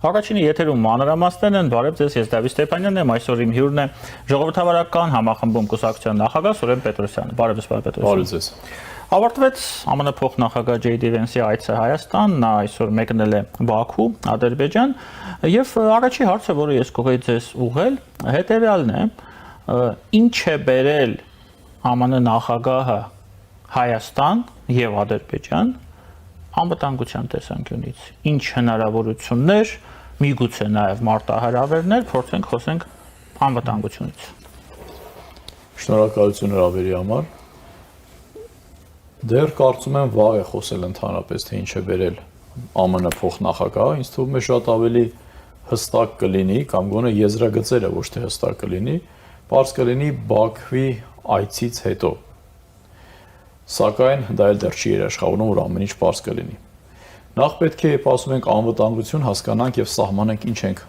Առաջինը եթերում մանրամասներն են, բարև ձեզ, ես Դավիթ Ստեփանյանն եմ, այսօր իմ հյուրն է ժողովրդավարական համախմբում կուսակցության նախագահ Սուրեն Պետրոսյանը։ Բարև ձեզ, պարոն Պետրոսյան։ Բարև ձեզ։ Ավարտվեց ԱՄՆ փոխնախագահ Ջեյ Դի Վենսի այցը Հայաստան, նա այսօր մեկնել է Բաքու, Ադրբեջան, եւ առաջի հարցը, որը ես կուղղեի ձեզ ուղղել, հետեւյալն է. ինչ է բերել ԱՄՆ նախագահը Հայաստան եւ Ադրբեջան անվտանգության տեսանկյունից, ինչ հնարավորություններ, միգուցե նաեւ մարտահրավերներ, փորձենք խոսենք անվտանգությունից։ Շնորհակալություն հրավերի համար։ Դեռ կարծում եմ վաղ է խոսել ընդհանրապես թե ինչ է բերել ԱՄՆ փոխնախագահը, ինձ թվում է շատ ավելի հստակ կլինի կամ գոնե եզրագծերը ոչ թե հստակ կլինի, պարզ կլինի Բաքվի այցից հետո։ Սակայն դա էլ դեռ չի երաշխավորում, որ ամեն ինչ պարզ կլինի։ Նախ պետք է, երբ ասում ենք անվտանգություն, հասկանանք եւ սահմանենք ինչ ենք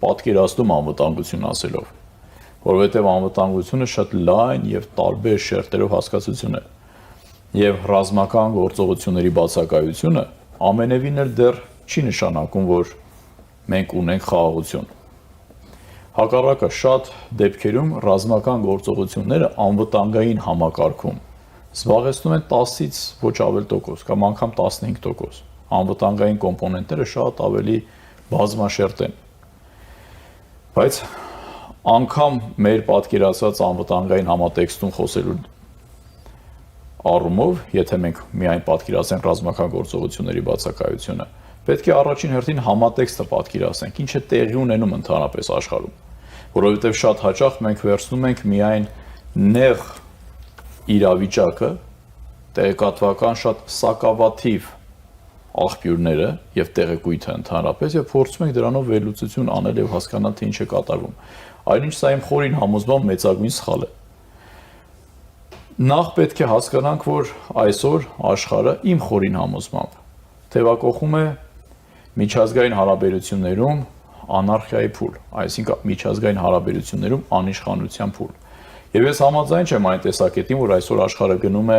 պատկերացնում անվտանգություն ասելով, որովհետեւ անվտանգությունը շատ լայն եւ տարբեր շերտերով հասկացություն է։ Եվ ռազմական գործողությունների բացակայությունը ամենևին էլ դեռ չի նշանակում, որ մենք ունենք խաղաղություն։ Հակառակը շատ դեպքերում ռազմական գործողությունները անվտանգային համակարգում զբաղեցնում են 10-ից ոչ ավել տոկոս կամ անգամ 15%։ Անվտանգային կոմպոնենտները շատ ավելի բազմաշերտ են։ Բայց անգամ մեր պատկերացած անվտանգային համատեքստում խոսելու առումով, եթե մենք միայն պատկերացնենք ռազմական գործողությունների բացակայությունը, պետք է առաջին հերթին համատեքստը պատկերացնենք, ինչ է տեղի ունենում ընդհանրապես աշխարհում, որովհետև շատ հաճախ մենք վերցնում ենք միայն նեղ իրավիճակը, տեղեկատվական շատ սակավաթիվ աղբյուրները եւ տեղեկույթը ընդհանրապես եւ փորձում ենք դրանով վերլուծություն անել եւ հասկանալ թե ինչ է կատարվում։ Այնինչ սա իմ խորին համոզմամբ մեծագույն սխալ է։ Նախ պետք է հասկանանք, որ այսօր աշխարհը իմ խորին համոզմամբ թևակողում է միջազգային հարաբերություններում անարխիայի փուլ, այսինքն միջազգային հարաբերություններում անիշխանության փուլ։ Եվ ես համաձայն չեմ այն տեսակետին, որ այսօր աշխարհը գնում է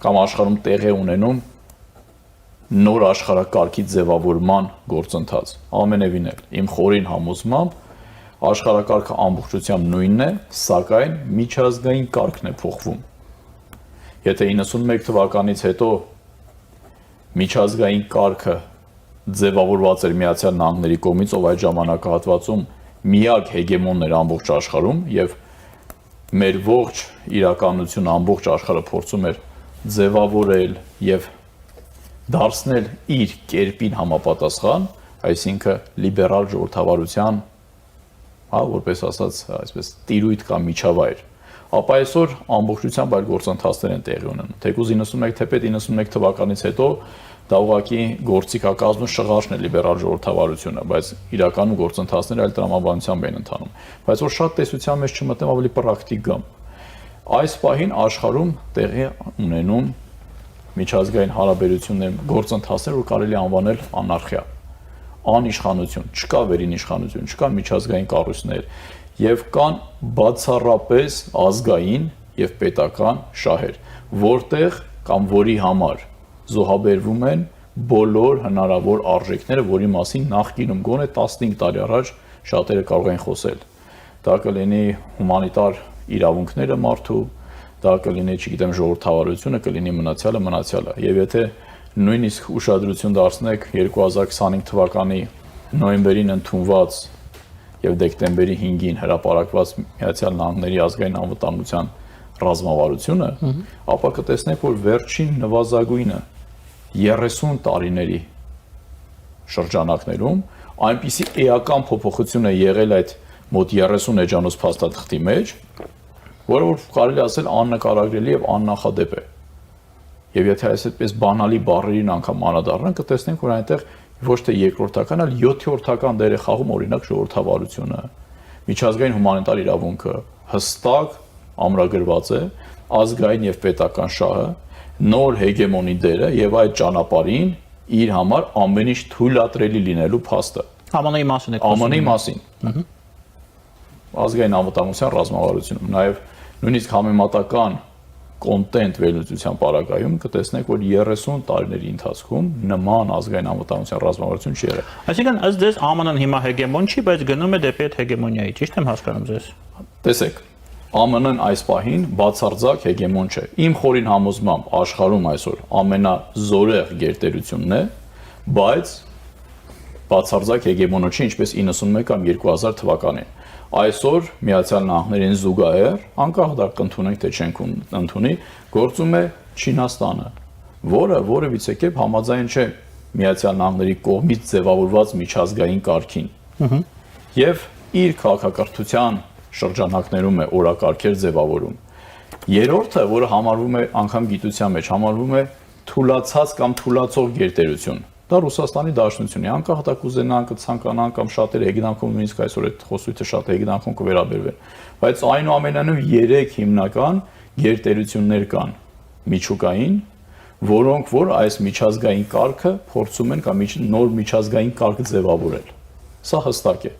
կամ աշխարհում տեղի ունենում նոր աշխարհակարգի ձևավորման գործընթաց։ Ամենևին էլ իմ խորին համոզմամբ աշխարհակարգը ամբողջությամբ նույնն է, սակայն միջազգային կարգն է փոխվում։ Եթե 91 թվականից հետո միջազգային կարգը ձևավորված էր Միացյալ Նահանգների կողմից, ով այդ ժամանակահատվածում միակ հեգեմոնն էր ամբողջ աշխարհում եւ մեր ողջ իրականությունը ամբողջ աշխարհը փորձում էր ձևավորել եւ դարձնել իր կերպին համապատասխան, այսինքն լիբերալ ժողովրդավարության, որպես ասած, այսպես տիրույթ կամ միջավայր, ապա այսօր ամբողջությամբ այլ գործընթացներ են տեղի ունենում։ Թեկուզ 91 թեպետ 91 թվականից հետո դա ուղղակի գործիքակազմը շղարշն է լիբերալ ժողովրդավարությունը, բայց իրականում գործընթացները այլ տրամաբանությամբ են ընթանում։ Բայց որ շատ տեսության մեջ չմտնեմ, ավելի պրակտիկ գամ։ Այս պահին աշխարհում տեղի ունենում միջազգային հարաբերություններ գործընթացներ, որ կարելի անվանել անարխիա, անիշխանություն, չկա վերին իշխանություն, չկա միջազգային կառույցներ եւ կան բացառապես ազգային եւ պետական շահեր, որտեղ կամ որի համար զոհաբերվում են բոլոր հնարավոր արժեքները, որի մասին նախկինում գոնե 15 տարի առաջ շատերը կարող են խոսել։ Դա կլինի հումանիտար իրավունքները մարդու, դա կլինի, չգիտեմ, ժողովրդավարությունը, կլինի մնացյալը, եւ եթե նույնիսկ ուշադրություն դարձնեք 2025 թվականի նոյեմբերին ընդունված եւ դեկտեմբերի 5-ին հրապարակված Միացյալ Նահանգների ազգային անվտանգության ռազմավարությունը, ապա կտեսնեք, որ վերջին նվազագույնը 30 տարիների շրջանակներում այնպիսի էական փոփոխություն է եղել այդ մոտ 30 էջանոց փաստաթղթի մեջ, որը որ կարելի ասել աննկարագրելի եւ աննախադեպ է։ Եվ եթե այսպես բանալի բառերին անգամ անդրադառնանք, կտեսնենք, որ այնտեղ ոչ թե երկրորդական, այլ 7-րդական դեր է խաղում օրինակ ժողովրդավարությունը, միջազգային հումանիտար իրավունքը, հստակ ամրագրված է ազգային եւ պետական շահը, նոր հեգեմոնի դերը եւ այդ ճանապարհին իր համար ամեն ինչ թույլատրելի լինելու փաստը։ ԱՄՆ-ի մասին եք խոսում։ ԱՄՆ-ի մասին։ Ազգային անվտանգության ռազմավարությունում, նաեւ նույնիսկ համեմատական կոնտենտ վերլուծության պարագայում կտեսնեք, որ 30 տարիների ընթացքում նման ազգային անվտանգության ռազմավարություն չի եղել։ Այսինքն ըստ ձեզ ԱՄՆ-ն հիմա հեգեմոն չի, բայց գնում է դեպի այդ հեգեմոնիայի, ճիշտ եմ հասկանում ձեզ։ Տեսեք, ԱՄՆ-ն այս պահին բացարձակ հեգեմոն չէ։ Իմ խորին համոզմամբ աշխարհում այսօր ամենազորեղ գերտերությունն է, բայց բացարձակ հեգեմոնը չի, ինչպես 91 կամ 2000 թվականին։ Այսօր Միացյալ Նահանգներին զուգահեռ, անկախ դա կընդունենք թե չենք ընդունի, գործում է Չինաստանը, որը որևիցե կերպ համաձայն չէ Միացյալ Նահանգների կողմից ձևավորված միջազգային կարգին։ Եվ իր քաղաքակրթության շրջանակներում է օրակարգեր ձևավորում։ Երրորդը, որը համարվում է անգամ գիտության մեջ, համարվում է թուլացած կամ թուլացող գերտերություն։ Դա Ռուսաստանի Դաշնությունն է, անկախ դա կուզենան, կցանկանան կամ շատերը հեգնանքում նույնիսկ այսօր այդ խոսույթը շատ հեգնանքում կվերաբերվեն։ Բայց այնուամենայնիվ 3 հիմնական գերտերություններ կան միջուկային, որոնք որ այս միջազգային կարգը փորձում են կամ նոր միջազգային կարգ ձևավորել։ Սա հստակ է։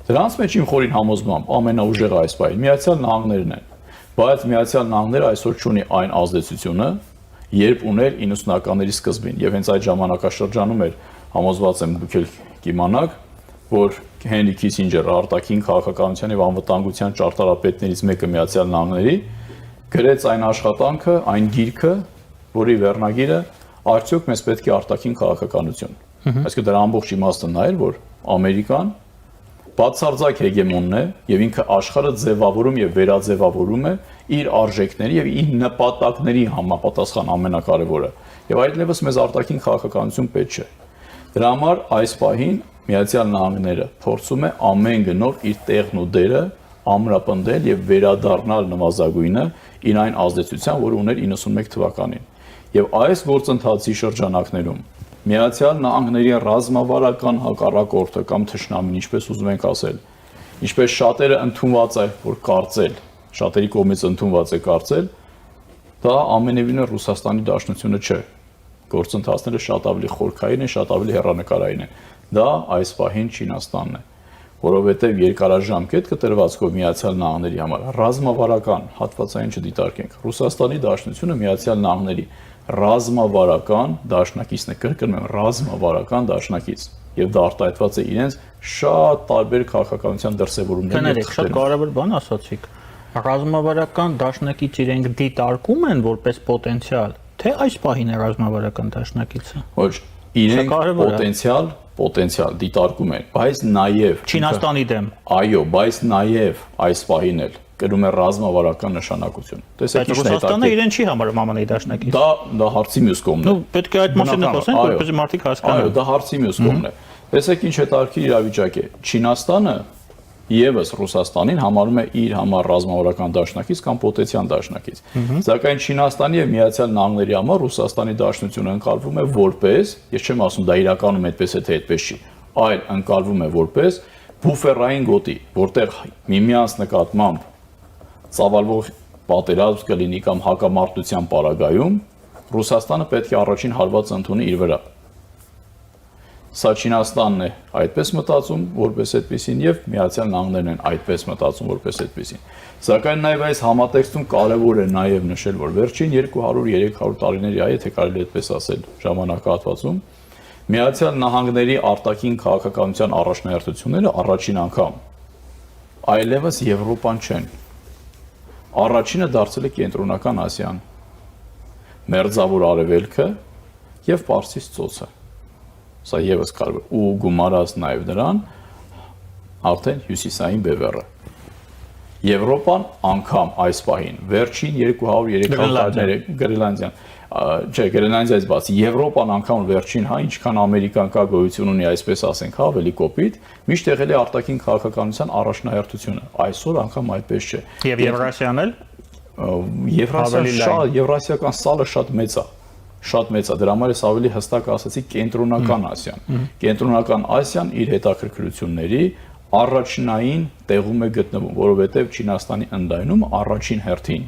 Դրանց մեջ իմ խորին համոզմամբ ամենաուժեղը այս պահին Միացյալ Նահանգներն են, բայց Միացյալ Նահանգները այսօր չունի այն ազդեցությունը, երբ ուներ 90-ականների սկզբին, եւ հենց այդ ժամանակաշրջանում էր համոզված եմ դուք էլ կիմանաք, որ Հենրի Քիսինջերը արտաքին քաղաքականության եւ անվտանգության ճարտարապետներից մեկը Միացյալ Նահանգների գրեց այն աշխատանքը, այն գիրքը, որի վերնագիրը արդյոք մեզ պետք է արտաքին քաղաքականություն։ Այսինքն դրա ամբողջ իմաստը նա էր, որ Ամերիկան բացարձակ հեգեմոնն է եւ ինքը աշխարհը ձևավորում եւ վերաձևավորում է իր արժեքների եւ իր նպատակների համապատասխան ամենակարևորը եւ այլևս մեզ արտաքին քաղաքականություն պետք չէ։ Դրա համար այս պահին Միացյալ Նահանգները փորձում է ամեն գնով իր տեղն ու դերը ամրապնդել եւ վերադառնալ նվազագույնը իր այն ազդեցության, որը ուներ 91 թվականին։ Եվ այս գործընթացի շրջանակներում Միացյալ Նահանգների ռազմավարական հակառակորդը կամ թշնամին, ինչպես ուզում ենք ասել, ինչպես շատերը ընդունված է, որ կարծել, շատերի կողմից ընդունված է կարծել, դա ամենևինը Ռուսաստանի Դաշնությունը չէ։ Գործընթացները շատ ավելի խորքային են, շատ ավելի հեռանկարային են։ Դա այս պահին Չինաստանն է, որովհետև երկարաժամկետ կտրվածքով Միացյալ Նահանգների համար ռազմավարական հատվածային չդիտարկենք։ Ռուսաստանի Դաշնությունը Միացյալ Նահանգների ռազմավարական դաշնակիցն է, կրկնում եմ, ռազմավարական դաշնակից, եւ դա արտահայտված է իրենց շատ տարբեր քաղաքականության դրսևորումների եւ շատ կարևոր բան ասացիք։ Ռազմավարական դաշնակից իրենք դիտարկում են որպես պոտենցիալ, թե այս պահին է ռազմավարական դաշնակիցը։ Ոչ, իրենք պոտենցիալ դիտարկում են, բայց նաեւ Չինաստանի դեմ։ Այո, բայց նաեւ այս պահին էլ կրում է ռազմավարական նշանակություն։ Տեսեք, ինչ Ռուսաստանը իրեն չի համարում ԱՄՆ-ի դաշնակից։ Դա հարցի մյուս կողմն է։ Պետք է այդ մասին խոսենք, որպեսզի մարդիկ հասկանան։ Այո, դա հարցի մյուս կողմն է։ Տեսեք, ինչ հետաքրքիր իրավիճակ է։ Չինաստանը եւս Ռուսաստանին համարում է իր համար ռազմավարական դաշնակից կամ պոտենցիալ դաշնակից։ Սակայն Չինաստանի եւ Միացյալ Նահանգների համար Ռուսաստանի դաշնությունը ընկալվում է որպես, ես չեմ ասում դա իրականում այդպես է թե այդպես չի, այլ ընկալվում է որպես բուֆերային գոտի, որտեղ միմյանց նկատմամբ ծավալվող պատերազմ կլինի կամ հակամարտության պարագայում Ռուսաստանը պետք է առաջին հարվածը ընդունի իր վրա։ Սա Չինաստանն է այդպես մտածում որպես այդպեսին եւ Միացյալ Նահանգներն են այդպես մտածում որպես այդպեսին։ Սակայն նաեւ այս համատեքստում կարեւոր է նաեւ նշել, որ վերջին 200-300 տարիների, եթե կարելի է այդպես ասել, ժամանակահատվածում Միացյալ Նահանգների արտաքին քաղաքականության առաջնահերթությունները առաջին անգամ այլևս Եվրոպան չեն։ Առաջինը դարձել է Կենտրոնական Ասիան, Մերձավոր Արևելքը եւ Պարսից ծոցը։ Սա եւս կարևոր ու գումարած նաեւ դրան արդեն հյուսիսային բևեռը։ Եվրոպան անգամ այս պահին վերջին 200-300 տարիների Գրենլանդիան, չէ, Գրենլանդիայից բացի Եվրոպան անգամ վերջին, ինչքան Ամերիկան կա գոյություն ունի, այսպես ասենք, ավելի կոպիտ, միշտ եղել է արտաքին քաղաքականության առաջնահերթությունը։ Այսօր անգամ այդպես չէ։ Եվ Եվրասիան էլ Եվրասիական սալը շատ մեծ է։ Շատ մեծ է, դրա համար ես ավելի հստակ ասացի Կենտրոնական Ասիան։ Կենտրոնական Ասիան իր հետաքրքրությունների առաջնային տեղում է գտնվում, որովհետև Չինաստանի ընդայնում առաջին հերթին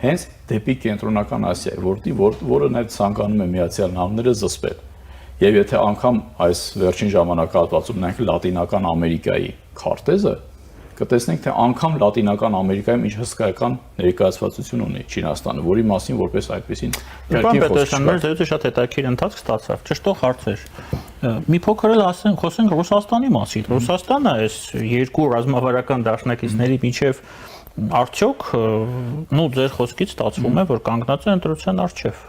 հենց դեպի Կենտրոնական Ասիա, որը նաև ցանկանում է Միացյալ Նահանգները զսպել։ Եվ եթե անգամ այս վերջին ժամանակահատվածում նայենք Լատինական Ամերիկայի քարտեզը, կտեսնենք, թե անգամ Լատինական Ամերիկայում ինչ հսկայական ներկայացվածություն ունի Չինաստանը, որի մասին որպես այդպեսին Պարոն Պետրոսյան, մեր ձեւից շատ հետաքրքիր ընթացք ստացավ, ճշտող հարցեր։ Մի փոքր էլ խոսենք Ռուսաստանի մասին։ Ռուսաստանը այս երկու ռազմավարական դաշնակիցների միջև արդյոք ձեր խոսքից ստացվում է, որ կանգնած է ընտրության առջև։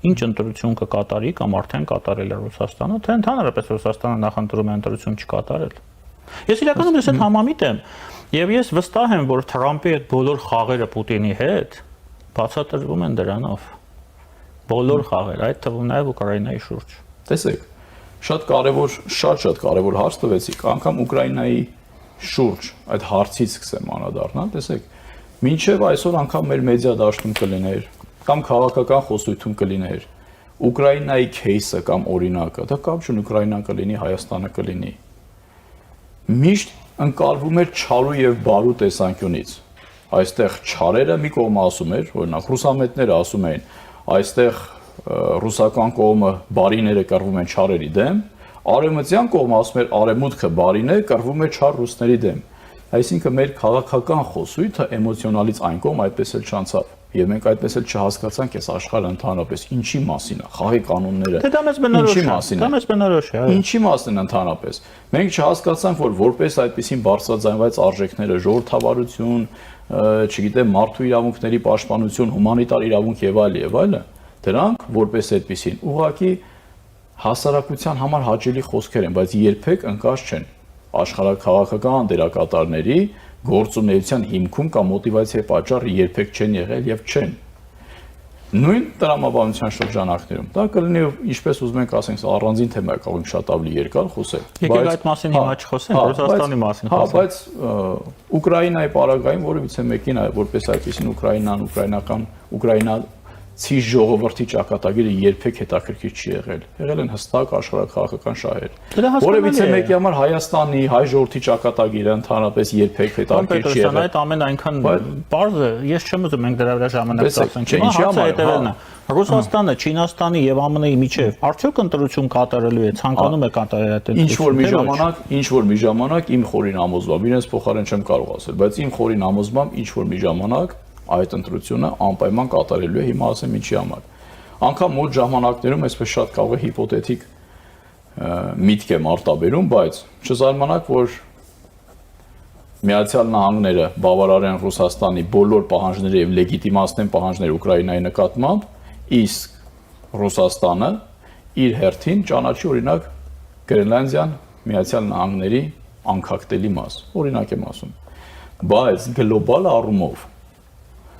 Ինչ ընտրություն կկատարի կամ արդեն կատարել է Ռուսաստանը, թե ընդհանրապես Ռուսաստանը նախընտրում է ընտրություն չկատարել։ Ես իրականում ես այդ համամիտ եմ, եւ ես վստահ եմ, որ Թրամփի այդ բոլոր խաղերը Պուտինի հետ բացատրվում են դրանով։ Բոլոր խաղերը, այդ թվում նաեւ Ուկրաինայի շուրջ։ Տեսեք, շատ կարևոր հարց տվեցիք, անգամ Ուկրաինայի շուրջ այդ հարցից սկսեմ անդրադառնալ, տեսեք, մինչև այսօր անգամ մեր մեդիա դաշտում կլիներ կամ քաղաքական խոսույթում կլիներ Ուկրաինայի кейսը կամ օրինակը, դա կապ չունի Ուկրաինան կլինի, Հայաստանը կլինի։ Միշտ ընկալվում էր չարու եւ բարու տեսանկյունից։ Այստեղ չարերը մի կողմը ասում էր, օրինակ ռուսամետները ասում էին, այստեղ ռուսական կողմը բարիները կռվում են չարերի դեմ, արևմտյան կողմը ասում էր արևմուտքը բարին է, կռվում է չար ռուսների դեմ։ Այսինքն մեր քաղաքական խոսույթը էմոցիոնալից այն կողմ այդպես էլ չանցավ։ Եվ մենք այդպես էլ չհասկացանք այս աշխարհը ընդհանրապես ինչի մասին է, խաղի կանոնները։ Դա մեծ բնորոշ է, Ինչի մասին է ընդհանրապես։ Մենք չհասկացանք, որ որպես այդպեսին բարձրաձայնված արժեքները, ժողովրդավարություն, չգիտեմ, մարդու իրավունքների պաշտպանություն, հումանիտար իրավունք եւ այլը, դրանք որպես այդպեսին ուղղակի հասարակության համար հաճելի խոսքեր են, բայց երբեք ընկած չեն աշխարհաքաղաքական դերակատարների գործունեության հիմքում կամ մոտիվացիայի պատճառը երբեք չեն եղել եւ չեն։ Նույն տրամաբանության շրջանակներում դա կլինի ինչպես ուզում ենք ասենք առանձին թեմա է, կարող ենք շատ ավելի երկար խոսել։ Եկեք այդ մասին հիմա չխոսենք, Ռուսաստանի մասին խոսենք։ Բայց Ուկրաինայի պարագայում որևիցե մեկին որպես այդպեսին Ուկրաինացի ժողովրդի ճակատագիրը երբեք հետաքրքիր չի եղել։ Եղել են հստակ աշխարհաքաղաքական շահեր։ Որևիցե մեկի համար Հայաստանի, հայ ժողովրդի ճակատագիրը ընդհանրապես երբեք հետաքրքիր չի եղել։ Այդ ամեն այնքան բարձ է, ես չեմ ուզում մենք դրա վրա ժամանակ ծախսենք։ Հետևելն է։ Ռուսաստանը, Չինաստանի եւ ԱՄՆ-ի միջև արդյոք ընտրություն կատարելու է, ցանկանում է կատարել այդ ընտրությունը։ Ինչ որ մի ժամանակ իմ խորին համոզմամբ, իրենց փոխարեն չեմ կարող ասել, բայց իմ խորին համոզմամբ ինչ որ մի ժամանակ այդ ընտրությունը անպայման կատարելու է, հիմա ասեմ ինչի համար։ Անկամ մոտ ժամանակներում այսպես շատ կարող է հիպոթետիկ միտք եմ արտաբերում, բայց չզարմանաք, որ Միացյալ Նահանգները բավարարեն Ռուսաստանի բոլոր պահանջները եւ լեգիտիմացնեն պահանջները Ուկրաինայի նկատմամբ, իսկ Ռուսաստանը իր հերթին ճանաչի օրինակ Գրենլանդիան Միացյալ Նահանգների անկախտելի մաս, օրինակ եմ ասում։ Բայց գլոբալ առումով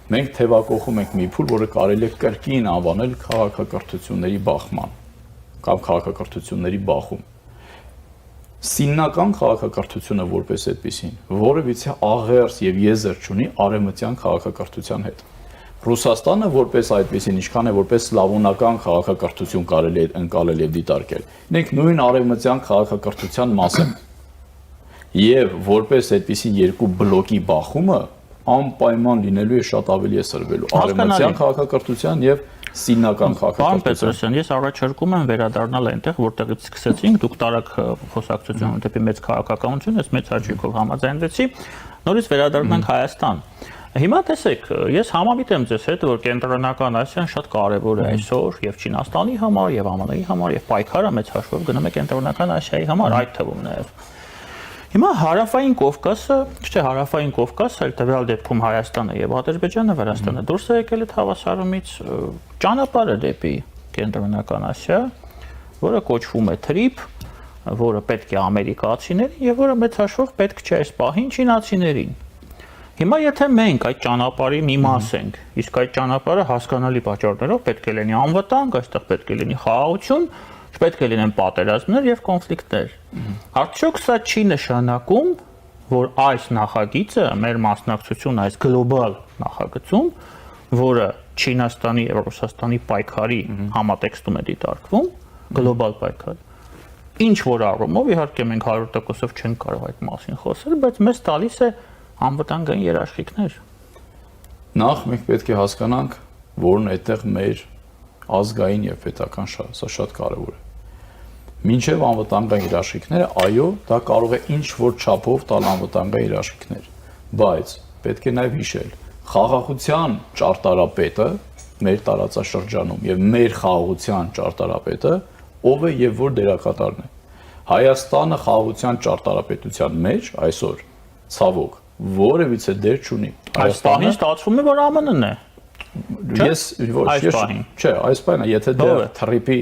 մենք թևակողում ենք մի փուլ, որը կարելի է կրկին անվանել քաղաքակրթությունների բախման կամ քաղաքակրթությունների բախում։ Սիննական քաղաքակրթությունը որպես այդպեսին որևիցե աղերս եւ եզր չունի արևմտյան քաղաքակրթության հետ։ Ռուսաստանը որպես այդպեսին ինչքան է որպես սլավոնական քաղաքակրթություն կարելի է ընկալել եւ դիտարկել։ Մենք նույն արևմտյան քաղաքակրթության մաս ենք։ Եվ որպես այդպեսին երկու բլոկի բախումը անպայման լինելու է շատ ավելի է սրվելու արևմտյան քաղաքակրթության եւ սիննական քաղաքակրթության։ Պարոն Պետրոսյան, ես առաջարկում եմ վերադառնալ այնտեղ, որտեղից սկսեցինք, դուք տարակ խոսակցությունը դեպի մեծ քաղաքականություն, ես մեծ հաճույքով համաձայնվեցի, նորից վերադառնանք Հայաստան։ Հիմա տեսեք, ես համամիտ եմ ձեզ հետ, որ Կենտրոնական Ասիան շատ կարևոր է այսօր եւ Չինաստանի համար, եւ ԱՄՆ-ի համար, եւ պայքարը մեծ հաշվով գնում է Կենտրոնական Ասիայի համար, այդ թվում նաեւ։ Հիմա հարավային Կովկասը, չէ, հարավային Կովկասը, այլ տվյալ դեպքում Հայաստանը եւ Ադրբեջանը, Վրաստանը դուրս է եկել այդ հավասարումից, ճանապարհը դեպի Կենտրոնական Ասիա, որը կոչվում է TRIP, որը պետք է ամերիկացիներին եւ որը մեծ հաշվով պետք չէ այս պահին չինացիներին։ Հիմա եթե մենք այդ ճանապարհի մի մաս ենք, իսկ այդ ճանապարհը հասկանալի պատճառներով պետք է լինի անվտանգ, այստեղ պետք է լինի խաղաղություն, չպետք է լինեն պատերազմներ եւ կոնֆլիկտներ։ Արդյոք սա չի նշանակում, որ այս նախագիծը, մեր մասնակցությունը այս գլոբալ նախագծում, որը Չինաստանի եւ Ռուսաստանի պայքարի համատեքստում է դիտարկվում, գլոբալ պայքար, ինչ որ առումով իհարկե մենք 100%-ով չենք կարող այդ մասին խոսել, բայց մեզ տալիս է անվտանգային երաշխիքներ։ Նախ մենք պետք է հասկանանք, որն այդտեղ մեր ազգային եւ պետական շահը, սա շատ կարեւոր է։ Մինչև անվտանգային երաշխիքները, այո, դա կարող է ինչ որ չափով տալ անվտանգային երաշխիքներ, բայց պետք է նաև հիշել, խաղաղության ճարտարապետը մեր տարածաշրջանում եւ մեր խաղաղության ճարտարապետը ով է եւ որ դերակատարն է։ Հայաստանը խաղաղության ճարտարապետության մեջ այսօր ցավոք որևիցե դեր չունի։ Այս պահին ստացվում է, որ ԱՄՆ-ն է։ Չէ, այս բանը, եթե դեռ թրիպի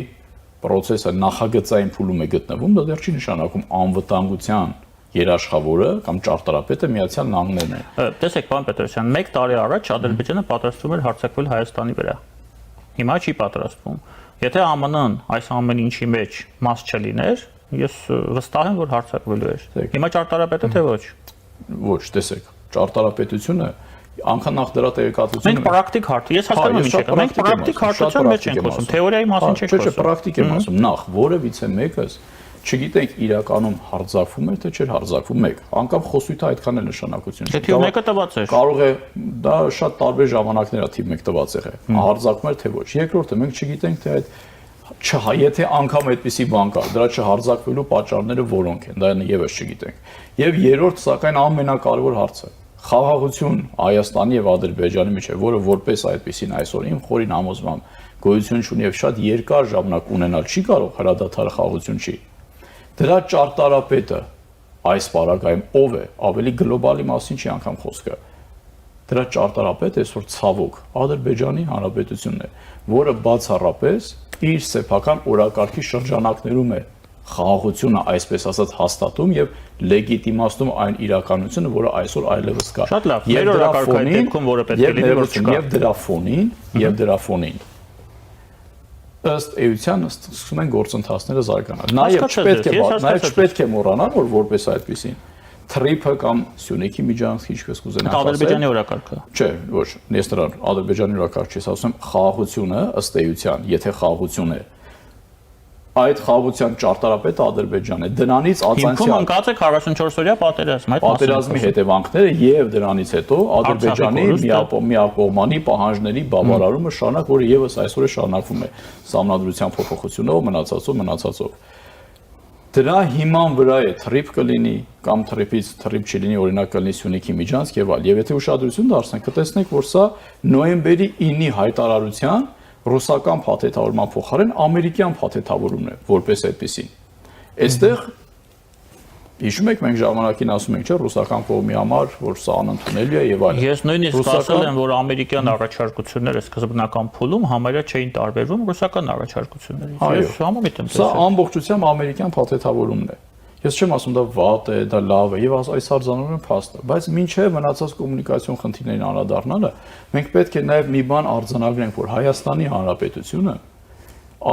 process-ը նախագծային փուլում է գտնվում, դա դեռ չի նշանակում անվտանգության երաշխավորը կամ ճարտարապետը Միացյալ Նահանգներն է։ Տեսեք, պարոն Պետրոսյան, 1 տարի առաջ Ադրբեջանը պատրաստվում էր հարձակվել Հայաստանի վրա։ Հիմա չի պատրաստվում։ Եթե ԱՄՆ-ն այս ամեն ինչի մեջ մաս չլիներ, ես վստահ եմ, որ հարձակվելու էր։ Հիմա ճարտարապետը թե ոչ։ Ոչ, տեսեք, ճարտարապետությունը անկան նախ դրա տեղեկատվությունը մենք պրակտիկ հարց ես հասկանում եմ ինչ եք մենք պրակտիկ հարցության մեջ ենք խոսում թեորիայի մասին չենք խոսում չէ պրակտիկ եմ ասում նախ որևիցե մեկս չգիտենք իրականում հարձակվում է թե չէ հարձակվում մեկ անկամ խոսույթը այդքան էլ նշանակություն չի թիվ 1-ը տված է կարող է դա շատ տարբեր ժամանակներ է թիվ 1 տված եղել հարձակվում է թե ոչ երկրորդը մենք չգիտենք թե այդ եթե անգամ այդպիսի բան կա դրա չհարձակվելու պատճառները որոնք են դա եւս չգիտենք եւ երրորդ սակայն ամենակարևոր հարցը խաղաղություն Հայաստանի եւ Ադրբեջանի միջեւ, որը որպես այդպեսին այսօր իմ խորին համոզմամբ գոյություն ունի եւ շատ երկար ժամանակ ունենալ չի կարող հրադադար խաղաղություն չի։ Դրա ճարտարապետը այս պարագայում ով է, ավելի գլոբալի մասին չի անգամ խոսքը։ Դրա ճարտարապետը այսօր ցավոք Ադրբեջանի Հանրապետությունն է, որը բացառապես իր սեփական օրակարգի շրջանակներում է խաղաղությունը այսպես ասած հաստատում եւ լեգիտիմացնում այն իրականությունը, որը այսօր այլևս կա։ Շատ լավ, մեր օրակարգային դեպքում որը պետք է լինի, որ չկա։ Եվ դրա φωνին ըստ էության սկսում են գործընթացները զարգանալ։ Նաեւ չպետք է մոռանալ, որ որպես այդպեսին թրիփը կամ Սյունիքի միջանցքի ինչպես կուզենաք ասել։ Ադրբեջանի օրակարգը։ Չէ, ոչ, Նեստոր, Ադրբեջանի օրակարգ չի ասում, խաղաղությունը ըստ էության, եթե խաղաղություն է այդ խաղաղության ճարտարապետը Ադրբեջանն է։ Դրանից Հիմքում ընկած է 44-օրյա պատերազմ, այդ պատերազմի հետևանքները եւ դրանից հետո Ադրբեջանի միակողմանի պահանջների բավարարումը շարունակ, որը եւս այսօր է շարունակվում է սահմանադրության փոփոխությունով, մնացածով։ Դրա հիման վրա է թրիփ կլինի կամ թրիփից թրիփ չլինի, օրինակ կլինի Սյունիքի միջանցք եւ այլ։ Եվ եթե ուշադրություն դարձնենք, կտեսնենք, որ սա նոյեմբերի 9-ի հայտարարության ռուսական փաթեթավորման փոխարեն ամերիկյան փաթեթավորումն է որպես այդպեսին։ Այստեղ հիշում եք մենք ժամանակին ասում ենք չէ ռուսական կողմի համար որ սա անընդունելի է եւ այլն։ Ես նույնիսկ ասել եմ որ ամերիկյան առաջարկությունները սկզբնական փուլում համարյա չէին տարբերվում ռուսական առաջարկություններից։ Ես համոզիտ եմ։ Սա ամբողջությամբ ամերիկյան փաթեթավորումն է։ Ես չեմ ասում դա վատ է, դա լավ է եւ այս արձանագրումը փաստ է, բայց մինչեւ մնացած կոմունիկացիոն խնդիրներին անդրադառնալը մենք պետք է նաեւ մի բան արձանագրենք, որ Հայաստանի Հանրապետությունը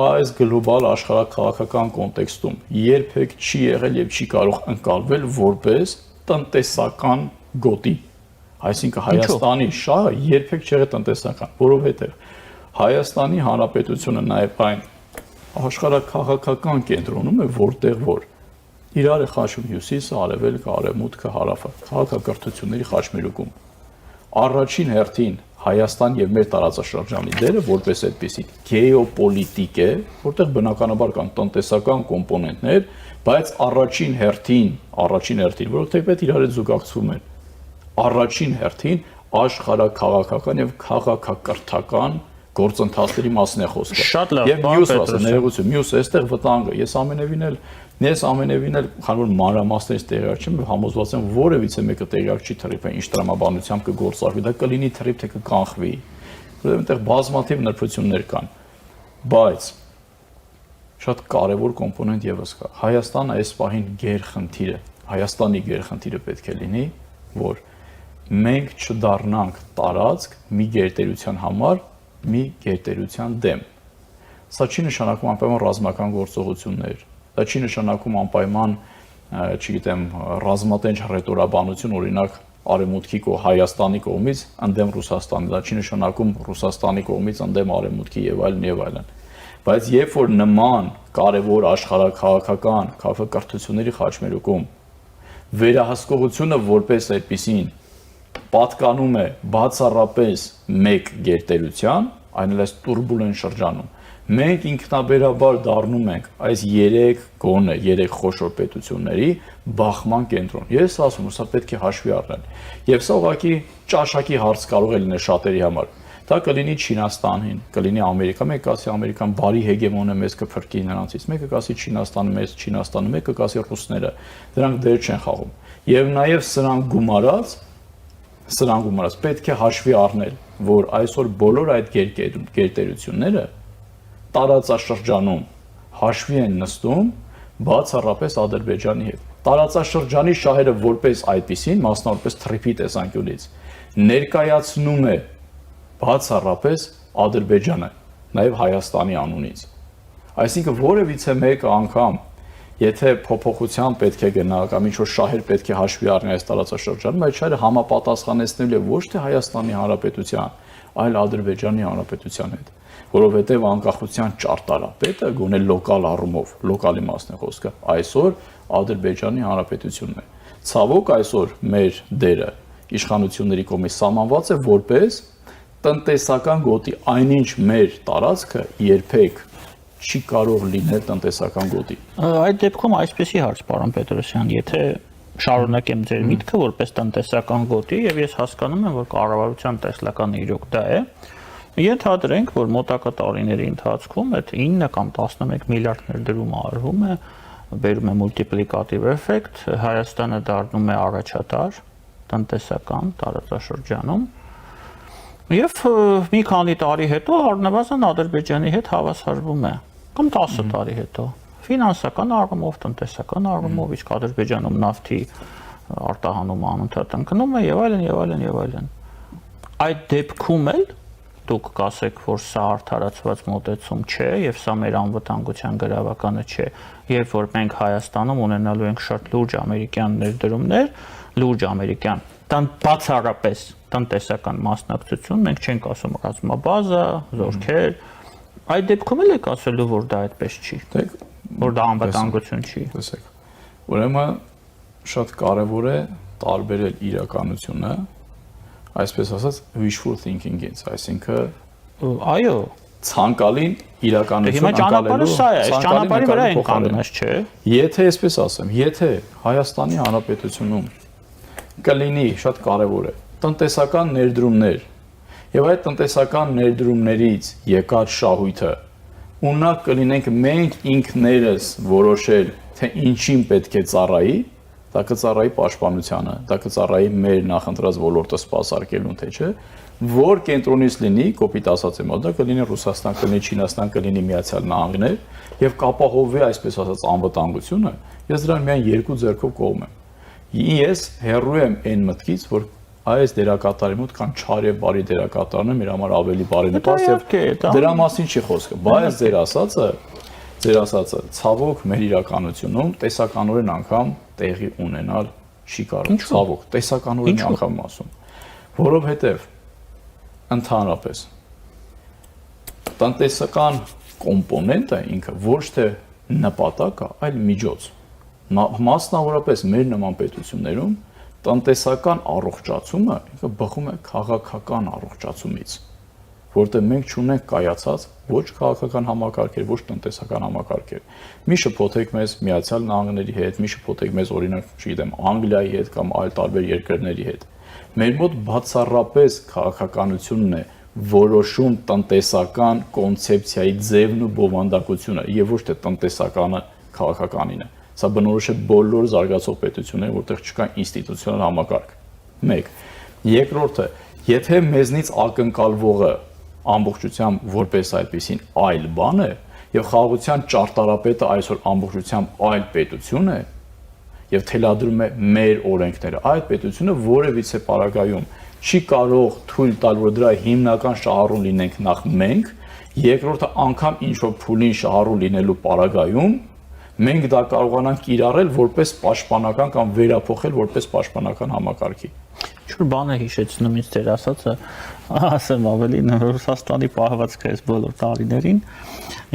այս գլոբալ աշխարհաքաղաքական կոնտեքստում երբեք չի եղել եւ չի կարող ընկալվել որպես տնտեսական գոտի։ Այսինքն Հայաստանի շահը երբեք չի եղել տնտեսական, որովհետեւ Հայաստանի Հանրապետությունը նաեւ այն աշխարհաքաղաքական կենտրոնում է, որտեղ որ իրար է խաչում հյուսիսը, արևելքը, արևմուտքը, հարավը, քաղաքակրթությունների խաչմերուկում։ Առաջին հերթին Հայաստան եւ մեր տարածաշրջանի դերը որպես այդպեսի գեոպոլիտիկ է, որտեղ բնականաբար կան տնտեսական կոմպոնենտներ, բայց առաջին հերթին, որովհետեւ պետք իրար հետ զուգակցվում են։ Առաջին հերթին աշխարհաքաղաքական եւ քաղաքակրթական գործընթացների մասին է խոսքը։ Շատ լավ, եւ մյուսը այստեղ վտանգը։ Ես ամենևին էլ քանի որ մանրամասներից տեղյակ չեմ, համոզված եմ որևիցե մեկը տեղյակ չի թրիփը ինչ տրամաբանությամբ կգործարվի, դա կլինի թրիփ թե կկանխվի։ Որովհետեւ այնտեղ բազմաթիվ նրբություններ կան։ Բայց շատ կարևոր կոմպոնենտ եւս կա։ Հայաստանը այս պահին գերխնդիրը, Հայաստանի գերխնդիրը պետք է լինի, որ մենք չդառնանք տարածք մի գերտերության համար, մի գերտերության դեմ։ Սա չի նշանակում անպայման ռազմական գործողություններ, դա չի նշանակում անպայման, չգիտեմ, ռազմատենչ ռետորաբանություն, օրինակ Արևմուտքի Հայաստանի կողմից ընդդեմ Ռուսաստանի, դա չի նշանակում Ռուսաստանի կողմից ընդդեմ Արևմուտքի եւ այլն եւ այլն։ Բայց երբ որ նման կարևոր աշխարհաքաղաքական քաղաքակրթությունների խաչմերուկում վերահսկողությունը որպես այդպիսին պատկանում է բացառապես մեկ գերտերության, այն էլ այս տուրբուլենտ շրջանում, մենք ինքնաբերաբար դառնում ենք այս 3 խոշոր պետությունների բախման կենտրոն։ Ես ասում եմ, սա պետք է հաշվի առնել։ Եվ սա ուղղակի ճաշակի հարց կարող է լինել շատերի համար։ Դա կլինի Չինաստանին, կլինի Ամերիկա, մեկը կասի Ամերիկան բարի հեգեմոն է, մեզ կփրկի նրանցից, մեկը կասի Չինաստանը, մեզ Չինաստանը, մեկը կասի ռուսները, դրանք դեր չեն խաղում։ Եվ նաև սրան գումարած պետք է հաշվի առնել, որ այսօր բոլոր այդ գերտերությունները տարածաշրջանում հաշվի են նստում բացառապես Ադրբեջանի հետ։ Տարածաշրջանի շահերը որպես այդպիսին, մասնավորապես թրիփի տեսանկյունից, ներկայացնում է բացառապես Ադրբեջանը, նաև Հայաստանի անունից։ Այսինքն որևիցե մեկը անգամ, եթե փոփոխության պետք է գնա կամ ինչ-որ շահեր պետք է հաշվի առնել այս տարածաշրջանում, այդ շահերը համապատասխանեցնելու է ոչ թե Հայաստանի Հանրապետության, այլ Ադրբեջանի Հանրապետության հետ, որովհետև անկախության ճարտարապետը գոնե լոկալ առումով, լոկալ իմաստն է խոսքը, այսօր Ադրբեջանի Հանրապետությունն է։ Ցավոք այսօր մեր դերը իշխանությունների կողմից սահմանված է որպես տնտեսական գոտի, այնինչ մեր տարածքը երբեք չի կարող լինել տնտեսական գոտի։ Այդ դեպքում այսպեսի հարց, պարոն Պետրոսյան, եթե շարունակեմ ձեր միտքը որպես տնտեսական գոտի, եւ ես հասկանում եմ, որ կառավարության տեսլականը իրոք դա է, ենթադրենք, որ մոտակա տարիների ընթացքում այդ 9 կամ 11 միլիարդ ներդրումը արվում է, բերում է մուլտիպլիկատիվ էֆեկտ, Հայաստանը դառնում է առաջատար տնտեսական տարածաշրջանում, եւ մի քանի տարի հետո առնվազն Ադրբեջանի հետ հավասարվում է, կամ 10 տարի հետո, ֆինանսական առումով, տնտեսական առումով, իսկ Ադրբեջանում նավթի արտահանումը անընդհատ ընկնում է եւ այլն եւ այլն եւ այլն։ Այդ դեպքում էլ դուք կասեք, որ սա արդարացված մոտեցում չէ եւ սա մեր անվտանգության գրավականը չէ, երբ որ մենք Հայաստանում ունենալու ենք շատ լուրջ ամերիկյան ներդրումներ, լուրջ ամերիկյան բացառապես տնտեսական մասնակցություն, մենք չենք ասում ռազմաբազա, զորքեր, այդ դեպքում էլ եք ասելու, որ դա այդպես չի, որ դա անվտանգություն չի։ Տեսեք, ուրեմն շատ կարևոր է տարբերել իրականությունը, այսպես ասած wishful thinking-ից, այսինքն այո, ցանկալին իրականություն հիմա ճանապարհը սա է, այս ճանապարհի վրա են կանգնած, չէ։ Եթե այսպես ասեմ, եթե Հայաստանի Հանրապետությունում կլինի շատ կարևոր է տնտեսական ներդրումներ եւ այդ տնտեսական ներդրումներից եկած շահույթը ունակ կլինենք մենք ինքներս որոշել թե ինչին պետք է ծառայի, դա կծառայի պաշտպանությանը, դա կծառայի մեր նախընտրած ոլորտը սպասարկելուն թե չէ, որ կենտրոնից լինի, կոպիտ ասած եմ, դա կլինի Ռուսաստան, կլինի Չինաստան, կլինի Միացյալ Նահանգներ եւ կապահովվի այսպես ասած անվտանգությունը, ես դրան միայն երկու ձեռքով կողմ եմ։ Ես հեռու եմ այն մտքից, որ այս դերակատարի մոտ կան չար եւ բարի դերակատարներ, մեր համար ավելի բարենպաստ եւ դրա մասին չի խոսքը, բայց ձեր ասածը ցավոք մեր իրականությունում տեսականորեն անգամ տեղի ունենալ չի կարող, ցավոք, տեսականորեն անգամ ասում, որովհետեւ ընդհանրապես տնտեսական կոմպոնենտը ինքը ոչ թե նպատակ է, այլ միջոց։ Մասնավորապես մեր նման պետություններում տնտեսական առողջացումը ինքը բխում է քաղաքական առողջացումից, որտեղ մենք չունենք կայացած ոչ քաղաքական համակարգեր, ոչ տնտեսական համակարգեր։ Մի շփոթեք մեզ Միացյալ Նահանգների հետ, մի շփոթեք մեզ օրինակ, չգիտեմ, Անգլիայի հետ կամ այլ տարբեր երկրների հետ։ Մեր մոտ բացառապես քաղաքականությունն է որոշում տնտեսական կոնցեպցիայի ձևն ու բովանդակությունը եւ ոչ թե տնտեսականը քաղաքականինը։ Սա բնորոշ է բոլոր զարգացող պետություններին, որտեղ չկա ինստիտուցիոնալ համակարգ։ 1. Երկրորդը, եթե մեզնից ակնկալվողը ամբողջությամբ որպես այդպեսին այլ բան է, եւ խաղաղության ճարտարապետը այսօր ամբողջությամբ այլ պետություն է, եւ թելադրում է մեր օրենքները, այդ պետությունը որևիցե պարագայում չի կարող թույլ տալ, որ դրա հիմնական շահառուն լինենք նախ մենք, երկրորդը անգամ ինչ որ փուլին շահառուն լինելու պարագայում մենք դա կարողանանք կիրառել որպես պաշտպանական կամ վերափոխել որպես պաշտպանական համակարգի։ Ինչ-որ բան է հիշեցնում ինձ ձեր ասածը, ասեմ ավելին Ռուսաստանի պահվածքը այս բոլոր տարիներին,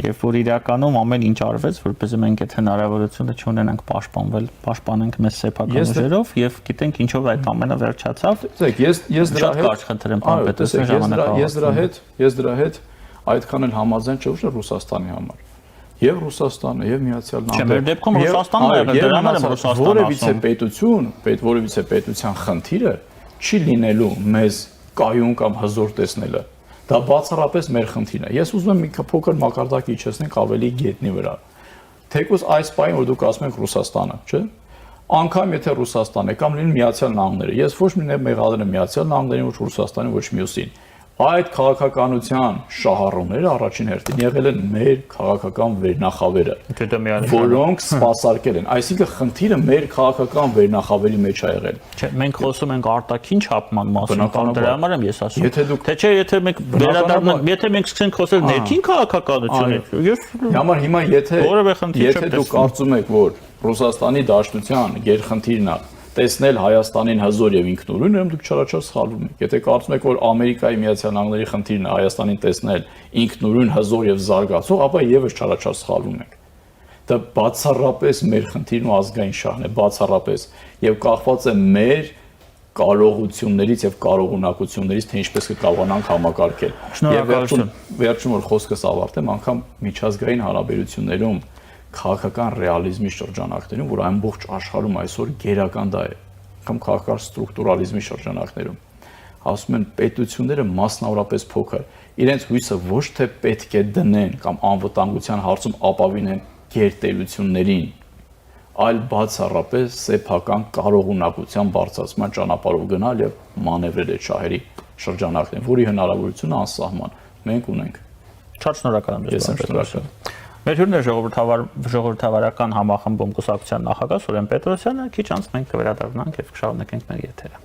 երբ որ իրականում ամեն ինչ արվեց, որպեսզի մենք այդ հնարավորությունը չունենանք պաշտպանենք մեզ սեփական ուժերով եւ գիտենք ինչով այդ ամենը վերջացավ։ Ես դրա հետ խնդրեմ, պարոն Պետրոսյան, ես դրա հետ այդքան էլ համաձայն չէ ոչ թե Ռուսաստանի համար։ Եվ Ռուսաստանը, եւ Միացյալ Նահանգները։ Չէ, մեր դեպքում Ռուսաստանն է եղել, դրա համար եմ Ռուսաստանը որևիցե պետության խնդիրը չի լինելու մեզ կայուն կամ հզոր տեսնելը։ Դա բացառապես մեր խնդիրն է։ Ես ուզում եմ մի փոքր մակարդակ իջեցնենք ավելի գետնի վրա։ Թեկուզ այս պահին որ դուք ասում եք Ռուսաստանը, չէ՞։ Անկամ եթե Ռուսաստանը կամ լինի Միացյալ Նահանգները, ես ոչ մի մեղադրել եմ Միացյալ Նահանգներին, ոչ Ռուսաստանին, ոչ մյուսին։ Այդ քաղաքականության շահառուները առաջին հերթին եղել են մեր քաղաքական վերնախավերը, որոնք սպասարկել են։ Այսինքն խնդիրը մեր քաղաքական վերնախավերի մեջ է եղել։ Չէ, մենք խոսում ենք արտաքին չափման մասին, դրա համար եմ ես ասում։ Թե չէ, եթե մենք վերադառնանք, եթե մենք սկսենք խոսել ներքին քաղաքականությունից, Համար հիմա եթե դուք կարծում եք, որ Ռուսաստանի Դաշնության գերխնդիրն է տեսնել Հայաստանին հզոր եւ ինքնուրույն, ուրեմն դուք չարաչար սխալվում եք։ Եթե կարծում եք, որ Ամերիկայի Միացյալ Նահանգների խնդիրն է Հայաստանին տեսնել ինքնուրույն, հզոր եւ զարգացող, ապա եւս չարաչար սխալվում եք։ Դա բացառապես մեր խնդիրն ու ազգային շահն է, բացառապես, եւ կախված է մեր կարողություններից եւ կարողունակություններից, թե ինչպես կկարողանանք համակարգել։ Եվ վերջում որ խոսքս ավարտեմ, անգամ միջազգային հարաբերություններում քաղաքական ռեալիզմի շրջանակներում, որ ամբողջ աշխարհում այսօր գերական դա է, կամ քաղաքական ստրուկտուրալիզմի շրջանակներում, ասում են պետությունները մասնավորապես փոքր, իրենց հույսը ոչ թե պետք է դնեն կամ անվտանգության հարցում ապավինեն գերտերություններին, այլ բացառապես սեփական կարողունակության բարձրացման ճանապարհով գնալ եւ մանևրել այդ շահերի շրջանակներում, որի հնարավորությունը անսահման մենք ունենք։ Շատ շնորհակալ եմ Ես եմ շնորհակալ։ Մեր հյուրն է ժողովրդավարական համախմբում կուսակցության նախագահ Սուրեն Պետրոսյանը, քիչ անց մենք կվերադառնանք եւ կշարունակենք մեր եթերը։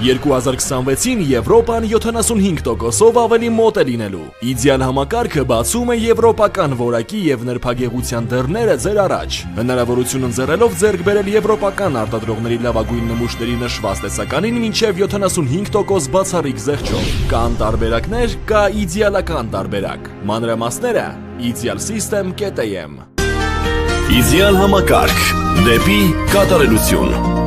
«2026-ին Եվրոպան 75%-ով ավելի մոտ է լինելու։ Իդեալ համակարգը բացում է եվրոպական որակի եւ նրբագեղության դռները ձեր առաջ։ Հնարավորություն ընձեռելով ձեռք բերել եվրոպական արտադրողների լավագույն նմուշների նշված տեսականին մինչև 75% բացառիկ զեղչով։ Կան տարբերակներ, կա իդեալական տարբերակ։ Մանրամասները idealsystem.am։ Իդեալ համակարգ դեպի կատարելություն։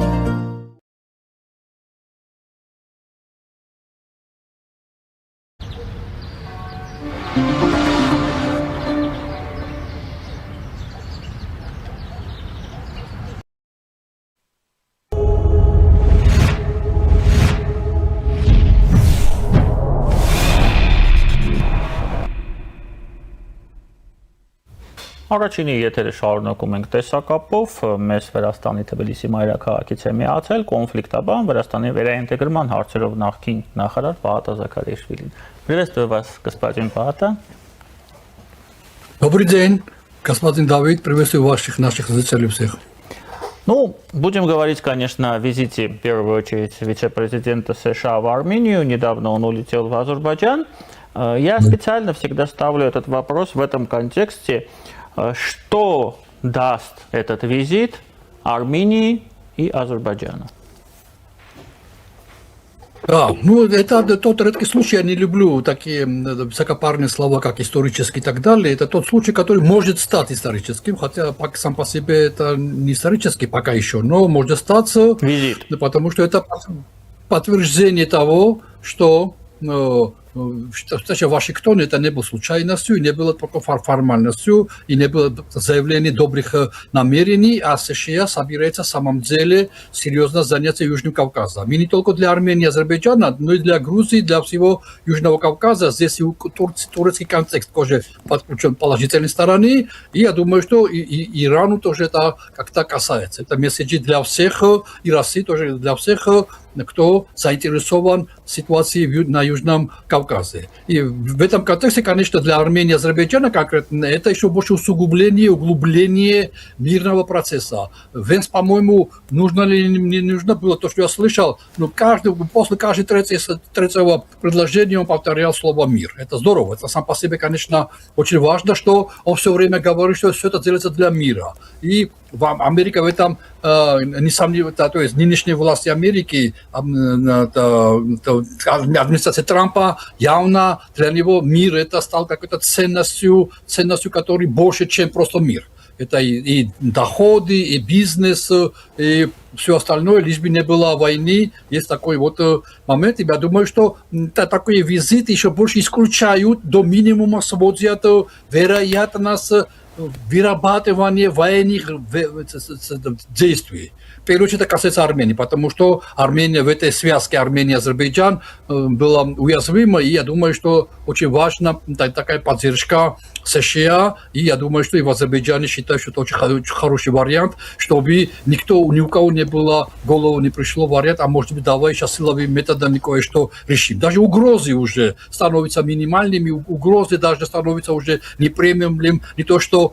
Առաջինի եթերը շարունակում ենք տեսակապով, մեզ Վրաստանի Թբիլիսի մայրաքաղաքից է միացել կոնֆլիկտաբան Վրաստանի վերաինտեգրման հարցերով նախկին նախարար Паата Закаришвили. Приветствую вас, господин Паата. Добрый день, господин Давид, приветствую наших зрителей всех. Ну, будем говорить, конечно, о визите, в первую очередь, вице-президента США в Армению. Недавно он улетел в Азербайджан. Я специально всегда ставлю этот вопрос в этом контексте. Что даст этот визит Армении и Азербайджану? Да, ну это тот редкий случай, я не люблю такие высокопарные слова, как исторический и так далее. Это тот случай, который может стать историческим, хотя сам по себе это не исторический пока еще, но может стать, потому что это подтверждение того, что встреча в Вашингтоне это не было случайностью, не было только формальностью, и не было заявления добрых намерений, а США собирается в самом деле серьезно заняться Южным Кавказом. И не только для Армении и Азербайджана, но и для Грузии, для всего Южного Кавказа. Здесь и турецкий контекст тоже подключен положительной стороны. И я думаю, что и Ирану тоже это как-то касается. Это месседжи для всех, и России тоже для всех, кто заинтересован в ситуации на Южном Кавказе. Кавказе. И в этом контексте, конечно, для Армении и Азербайджана конкретно это еще больше усугубление, углубление мирного процесса. Венс, по-моему, нужно ли не нужно было то, что я слышал, но после каждого третьего предложения он повторял слово «мир». Это здорово. Это сам по себе, конечно, очень важно, что он все время говорит, что все это делается для мира. И Америка в этом не сомневается, то есть нынешние власти Америки, администрация Трампа, явно для него мир это стал какой-то ценностью, которая больше, чем просто мир. Это и доходы, и бизнес, и все остальное, лишь бы не было войны. Есть такой вот момент, и я думаю, что такие визиты еще больше исключают, до минимума сводят вероятность вырабатывания военных действий. В первую очередь это касается Армении, потому что Армения в этой связке Армения-Азербайджан была уязвима, и я думаю, что очень важна такая поддержка США, и я думаю, что и в Азербайджане считают, что это очень хороший вариант, чтобы ни у кого не было, в голову не пришло вариант, а может быть, давай сейчас силовыми методами кое-что решим. Даже угрозы уже становятся минимальными, угрозы даже становятся уже неприемлемыми, не то что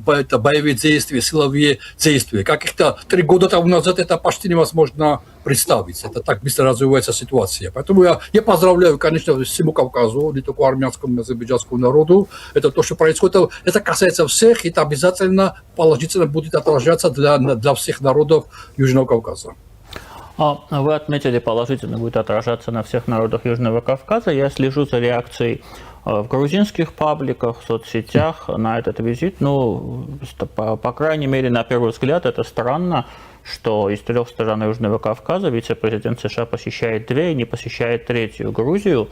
это боевые действия, силовые действия. Каких-то 3 года тому назад это почти невозможно представить. Это так быстро развивается ситуация. Поэтому я поздравляю, конечно, всему Кавказу, не только армянскому и азербайджанскому народу. Это то, что происходит. Это касается всех, и это обязательно положительно будет отражаться для всех народов Южного Кавказа. Вы отметили, положительно будет отражаться на всех народах Южного Кавказа. Я слежу за реакцией в грузинских пабликах, в соцсетях на этот визит. Ну, по крайней мере, на первый взгляд, это странно, что из 3 стран Южного Кавказа вице-президент США посещает 2 и не посещает 3-ю Грузию.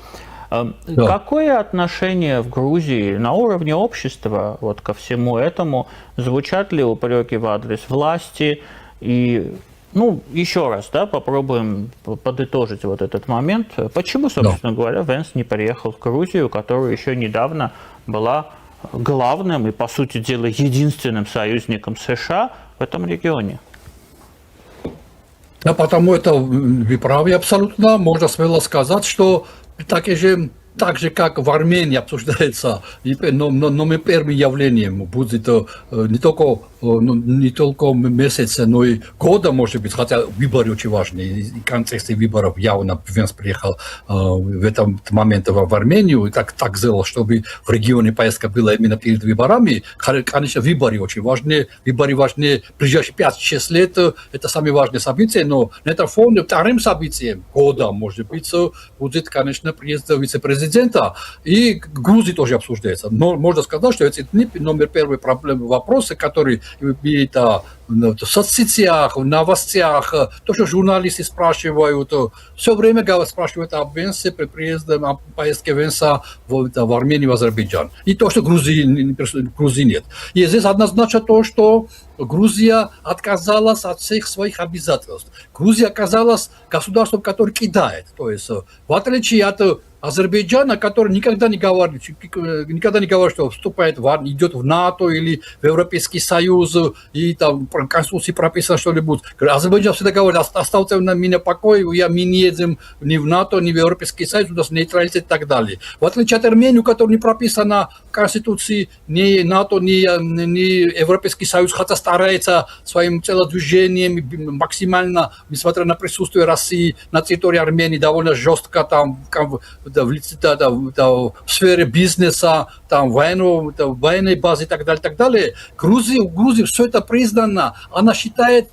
Да. Какое отношение в Грузии на уровне общества вот ко всему этому? Звучат ли упреки в адрес власти? И, ну, еще раз, да, попробуем подытожить вот этот момент. Почему, собственно говоря, Венс не приехал в Грузию, которая еще недавно была главным и, по сути дела, единственным союзником США в этом регионе? Да, потому это вы правы абсолютно. Можно смело сказать, что так же, как в Армении обсуждается, но первым явлением будет не только месяца, но и года, может быть, хотя выборы очень важны. И в контексте выборов явно Венс приехал в этот момент в Армению, и так сделал, чтобы в регионе поездка была именно перед выборами. Конечно, выборы очень важны. Выборы важны в ближайшие 5-6 лет. Это самые важные события, но на этом фоне вторым событием года, может быть, будет, конечно, приезд вице-президента. И Грузии тоже обсуждается. Но можно сказать, что эти номер первый проблемы, вопросы, которые в соцсетях, в новостях, то, что журналисты спрашивают, все время спрашивают об Венсе при приезде, о поездке Венса в Армению, в Азербайджан. И то, что Грузии нет. И здесь однозначно то, что Грузия отказалась от всех своих обязательств. Грузия оказалась государством, которое кидает. То есть, в отличие от Азербайджана, который никогда не говорит, что вступает идет в НАТО или в Европейский Союз, и там в Конституции прописано что-нибудь. Азербайджан всегда говорит: оставьте меня в покое, мы не едем ни в НАТО, ни в Европейский Союз, у нас нейтралитет и так далее. В отличие от Армении, у которой не прописано в Конституции ни НАТО, ни Европейский Союз, хотя старается своим телодвижением максимально, несмотря на присутствие России на территории Армении, довольно жестко там в сфере бизнеса, там военной базы и так далее. Грузия все это признано. Она считает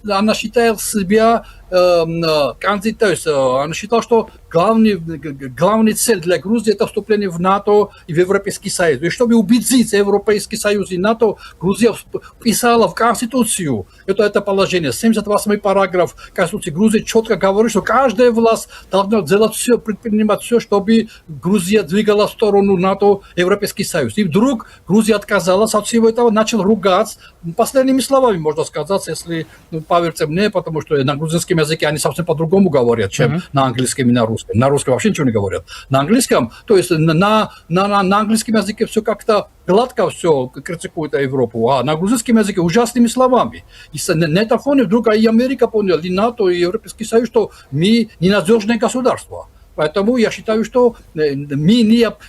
себя то есть она считала, что главная цель для Грузии — это вступление в НАТО и в Европейский Союз. И чтобы убедить Европейский Союз и НАТО, Грузия вписала в Конституцию это положение. 78-й параграф Конституции Грузии четко говорит, что каждая власть должна делать все, предпринимать все, чтобы Грузия двигала в сторону НАТО и Европейский Союз. И вдруг Грузия отказалась от всего этого, начал ругаться. Последними словами, можно сказать, если поверьте мне, потому что на грузинском языке они совсем по-другому говорят, чем на английском и на русском. На русском вообще ничего не говорят. На английском, то есть на английском языке все как-то гладко все критикует Европу, а на грузинском языке ужасными словами. И на этом фоне вдруг и Америка поняла, и НАТО, и Европейский Союз, что мы ненадежное государство. Поэтому я считаю, что мы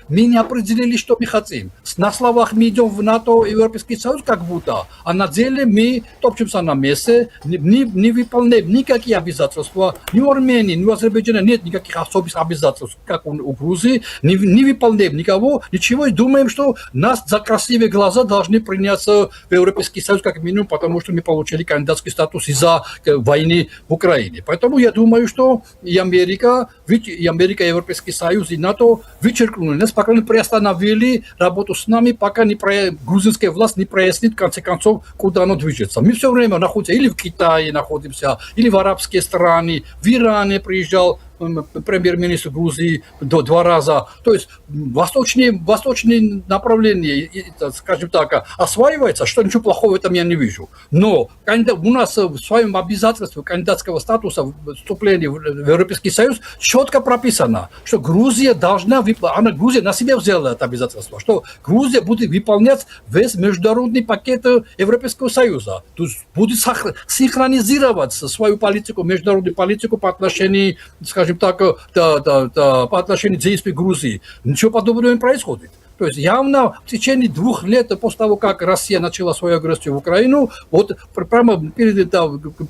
не определили, что мы хотим. На словах мы идем в НАТО и Европейский Союз как будто, а на деле мы топчемся на месте, не выполняем никакие обязательства. Ни у Армении, ни у Азербайджана нет никаких особых обязательств, как у Грузии. Не выполняем никого, ничего, и думаем, что нас за красивые глаза должны приняться в Европейский Союз как минимум, потому что мы получили кандидатский статус из-за войны в Украине. Поэтому я думаю, что и Америка, и Европейский Союз, и НАТО вычеркнули нас, пока не приостановили работу с нами, пока грузинская власть не прояснит, в конце концов, куда она движется. Мы все время находимся или в Китае находимся, или в арабские страны, в Иране приезжал премьер-министр Грузии 2 раза. То есть восточные направления, скажем так, осваивается, что ничего плохого в этом я не вижу. Но у нас в своем обязательстве кандидатского статуса вступления в Европейский Союз четко прописано, что Грузия Грузия на себя взяла это обязательство, что Грузия будет выполнять весь международный пакет Европейского Союза. То есть будет синхронизировать свою политику, международную политику по отношению, скажем так, по отношению к действию Грузии. Ничего подобного не происходит. То есть явно в течение 2 лет после того, как Россия начала свою агрессию в Украину, вот прямо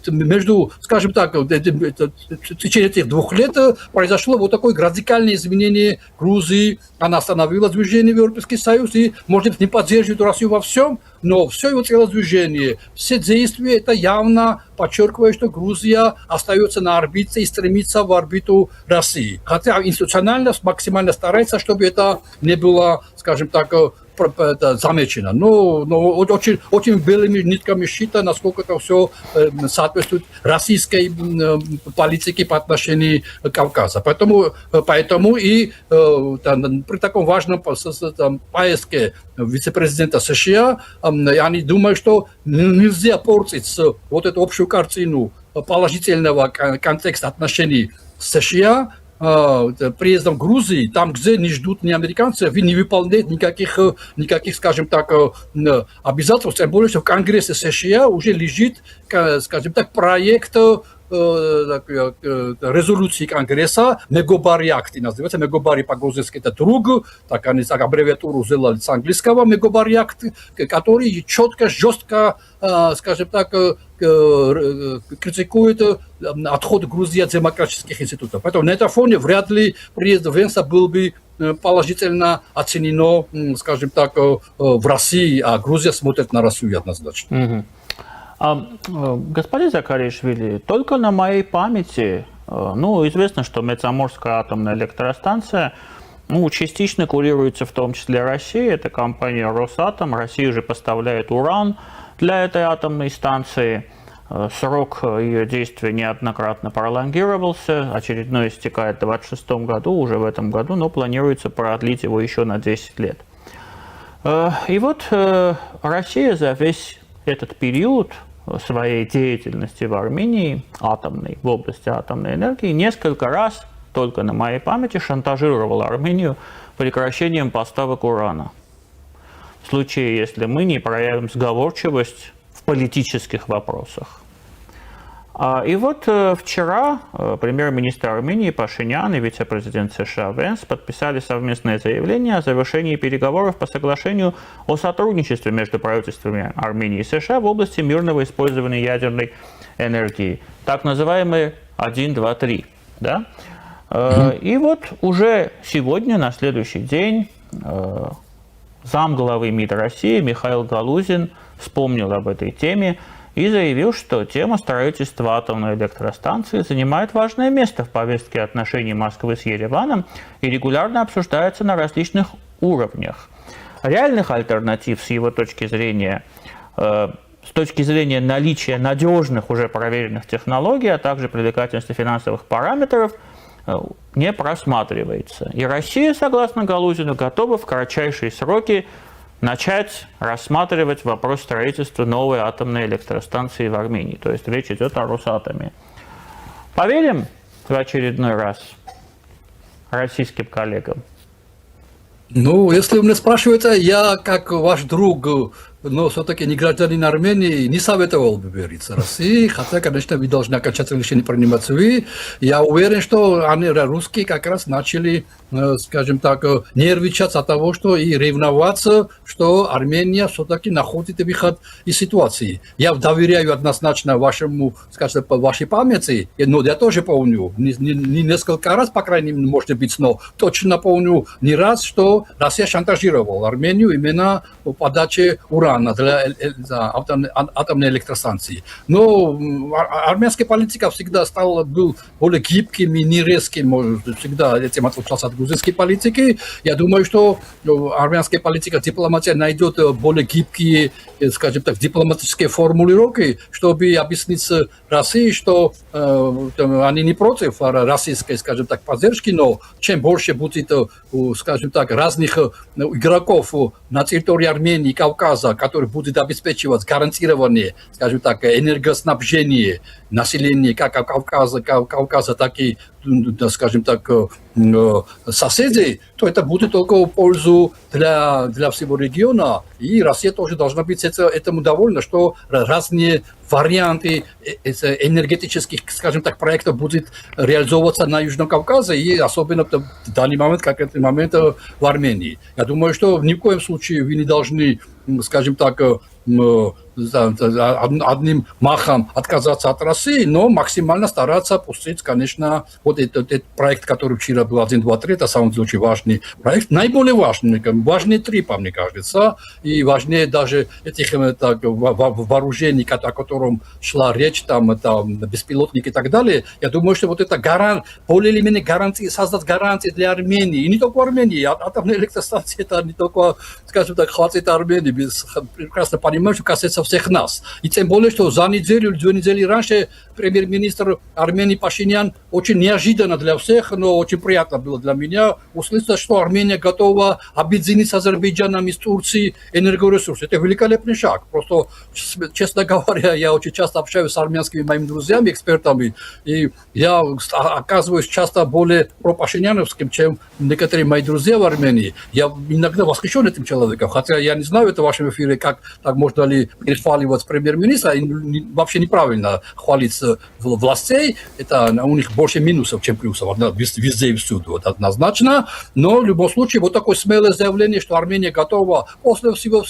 между, скажем так, в течение этих 2 лет произошло вот такое радикальное изменение Грузии. Она остановила движение в Европейский Союз и, может быть, не поддерживает Россию во всем, но все его телодвижение, все действия, это явно подчеркивает, что Грузия остается на орбите и стремится в орбиту России. Хотя институционально максимально старается, чтобы это не было, скажем так, замечено. Но очень белыми нитками сшито, насколько это все соответствует российской политике по отношению к Кавказу. Поэтому и при таком важном поездке вице-президента США, они думают, что нельзя портить вот эту общую картину положительного контекста отношений с США приездом в Грузии, там, где не ждут ни американцев, и не выполняют никаких, скажем так, обязательств, тем более, что в Конгрессе США уже лежит, скажем так, проект резолюции Конгресса, Мегобари-акт называется, Мегобари по-грузински это друг, так они аббревиатуру сделали с английского, Мегобари-акт, который четко, жестко, скажем так, критикует отход Грузии от демократических институтов. Поэтому на этом фоне вряд ли приезд Венса был бы положительно оценено, скажем так, в России, а Грузия смотрит на Россию однозначно. Господин Закаришвили, только на моей памяти, известно, что Мецаморская атомная электростанция, частично курируется в том числе Россией, это компания Росатом, Россия же поставляет уран для этой атомной станции, срок ее действия неоднократно пролонгировался, очередной истекает в 2026 году, уже в этом году, но планируется продлить его еще на 10 лет. И вот Россия за весь этот период своей деятельности в Армении, атомной, в области атомной энергии, несколько раз, только на моей памяти, шантажировала Армению прекращением поставок урана. В случае, если мы не проявим сговорчивость в политических вопросах. И вот вчера премьер-министр Армении Пашинян и вице-президент США Венс подписали совместное заявление о завершении переговоров по соглашению о сотрудничестве между правительствами Армении и США в области мирного использования ядерной энергии, так называемые 1, 2, 3. Да? И вот уже сегодня, на следующий день, замглавы МИД России Михаил Галузин вспомнил об этой теме и заявил, что тема строительства атомной электростанции занимает важное место в повестке отношений Москвы с Ереваном и регулярно обсуждается на различных уровнях. Реальных альтернатив с его точки зрения, с точки зрения наличия надежных, уже проверенных технологий, а также привлекательности финансовых параметров, не просматривается. И Россия, согласно Галузину, готова в кратчайшие сроки начать рассматривать вопрос строительства новой атомной электростанции в Армении. То есть речь идет о Росатоме. Поверим в очередной раз российским коллегам? Если вы меня спрашиваете, я, как ваш друг, но все-таки не гражданин Армении, не советовал бы вериться России, хотя, конечно, вы должны окончательное решение принимать вы. Я уверен, что они, русские, как раз начали, скажем так, нервничать от того, что и ревноваться, что Армения все-таки находит выход из ситуации. Я доверяю однозначно вашему, скажем, вашей памяти, но я тоже помню, не несколько раз, по крайней мере, может быть, но точно помню не раз, что Россия шантажировала Армению именно по подаче урана для атомной электростанции. Но армянская политика всегда был более гибким и не резким, всегда этим отличался от грузинской политики. Я думаю, что армянская политика, дипломатия найдет более гибкие, скажем так, дипломатические формулировки, чтобы объяснить России, что они не против российской, скажем так, поддержки, но чем больше будет, скажем так, разных игроков на территории Армении и Кавказа, которые будут обеспечивать гарантированное, скажем так, энергоснабжение населения как Кавказа, так и, скажем так, соседей, то это будет только в пользу для всего региона. И Россия тоже должна быть этому довольна, что разные варианты энергетических, скажем так, проектов будут реализовываться на Южном Кавказе, и особенно в данный момент, как этот момент в Армении. Я думаю, что ни в коем случае вы не должны, скажем так, одним махом отказаться от России, но максимально стараться пустить, конечно, вот этот проект, который вчера был 1, 2, 3, это самый очень важный проект, наиболее важный, важнее 3, по мне кажется, и важнее даже этих вооружений, о котором шла речь, там беспилотники и так далее. Я думаю, что вот это более или менее гарантии, создать гарантии для Армении, и не только Армении, атомная электростанция, это не только, скажем так, хватит Армении, прекрасно понимаем, что касается всех нас. И тем более, что за неделю или 2 недели раньше премьер-министр Армении Пашинян очень неожиданно для всех, но очень приятно было для меня услышать, что Армения готова объединить с Азербайджаном и с Турцией энергоресурсы. Это великолепный шаг. Просто, честно говоря, я очень часто общаюсь с армянскими моими друзьями, экспертами, и я оказываюсь часто более пропашиняновским, чем некоторые мои друзья в Армении. Я иногда восхищен этим человеком, хотя я не знаю, это в вашем эфире, как так можно ли перехваливать премьер-министра, вообще неправильно хвалить властей, это у них больше минусов, чем плюсов, везде и всюду, это однозначно, но в любом случае вот такое смелое заявление, что Армения готова после всего,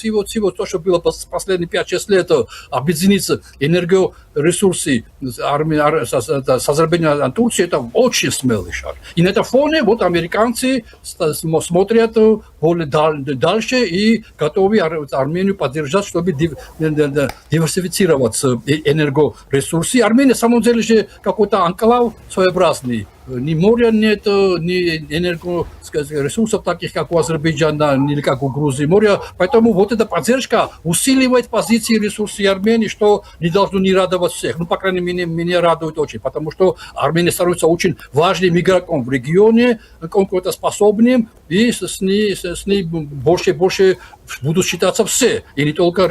то, что было последние 5-6 лет, объединить энергоресурсы с Азербайджаном и Турцией, это очень смелый шаг. И на этом фоне вот американцы смотрят более дальше и готовы Армению поддержать, чтобы диверсифицировать энергоресурсы. Армения, на самом деле, же какой-то анклав своеобразный. Ни моря нет, ни энергоресурсов таких, как у Азербайджана, или как у Грузии моря. Поэтому вот эта поддержка усиливает позиции ресурсов Армении, что не должно не радовать всех. Ну, по крайней мере, меня радует очень, потому что Армения становится очень важным игроком в регионе, конкурентоспособным, и с ней больше и больше будут считаться все, и не только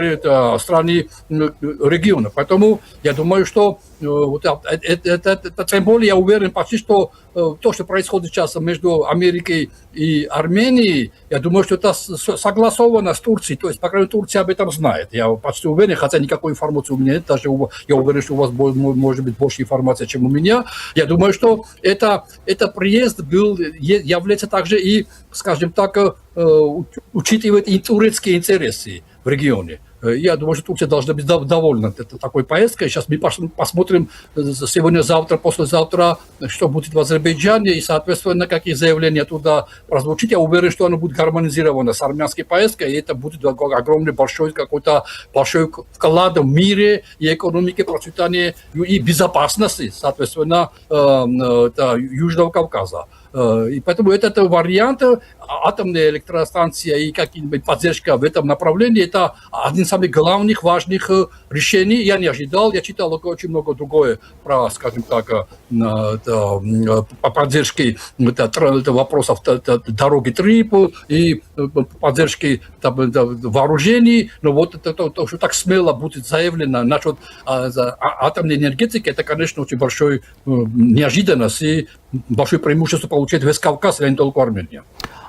страны региона. Поэтому я думаю, что тем более я уверен почти, что то, что происходит сейчас между Америкой и Арменией, я думаю, что это согласовано с Турцией, то есть, по крайней мере, Турция об этом знает. Я почти уверен, хотя никакой информации у меня нет, даже я уверен, что у вас может быть больше информации, чем у меня. Я думаю, что это приезд является также и, скажем так, учитывает и турецкие интересы в регионе. Я думаю, что Турция должна быть довольна такой поездкой. Сейчас мы посмотрим сегодня-завтра, послезавтра, что будет в Азербайджане, и, соответственно, какие заявления туда прозвучат. Я уверен, что оно будет гармонизировано с армянской поездкой, и это будет огромный большой вклад в мире и экономике, процветания и безопасности, соответственно, Южного Кавказа. И поэтому этот вариант атомной электростанции и какая-нибудь поддержка в этом направлении, это один из самых главных, важных решений. Я не ожидал, я читал очень много другое про, скажем так, по поддержке вопросов дороги ТРИП и поддержки вооружений, но вот то, что так смело будет заявлено насчет атомной энергетики, это, конечно, очень большой неожиданность и большое преимущество получает весь Кавказ, а не только Армения.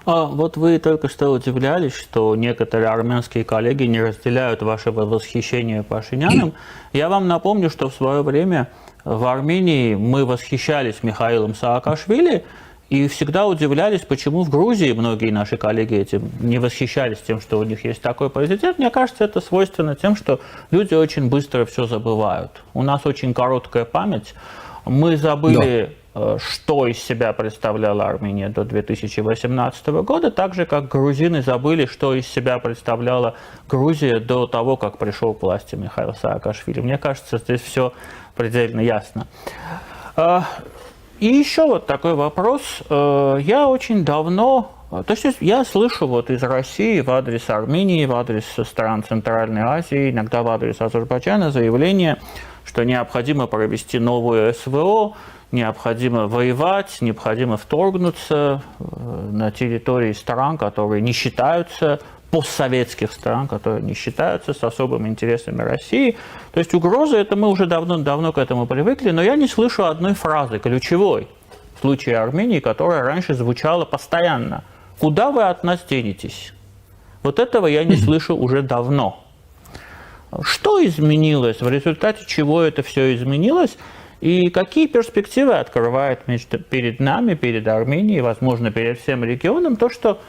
Вот вы только что удивлялись, что некоторые армянские коллеги не разделяют вашего восхищения Пашиняном. Я вам напомню, что в свое время в Армении мы восхищались Михаилом Саакашвили и всегда удивлялись, почему в Грузии многие наши коллеги этим не восхищались тем, что у них есть такой президент. Мне кажется, это свойственно тем, что люди очень быстро все забывают. У нас очень короткая память. Мы забыли... что из себя представляла Армения до 2018 года, так же, как грузины забыли, что из себя представляла Грузия до того, как пришел к власти Михаил Саакашвили. Мне кажется, здесь все предельно ясно. И еще вот такой вопрос. Я очень давно... То есть я слышу вот из России в адрес Армении, в адрес стран Центральной Азии, иногда в адрес Азербайджана заявление, что необходимо провести новую СВО, необходимо воевать, необходимо вторгнуться на территории стран, которые не считаются, постсоветских стран, которые не считаются с особыми интересами России. То есть угрозы, это мы уже давно к этому привыкли, но я не слышу одной фразы, ключевой, в случае Армении, которая раньше звучала постоянно. Куда вы от нас денетесь? Вот этого я не слышу уже давно. Что изменилось, в результате чего это все изменилось? И какие перспективы открывает перед нами, перед Арменией, возможно, перед всем регионом, то, что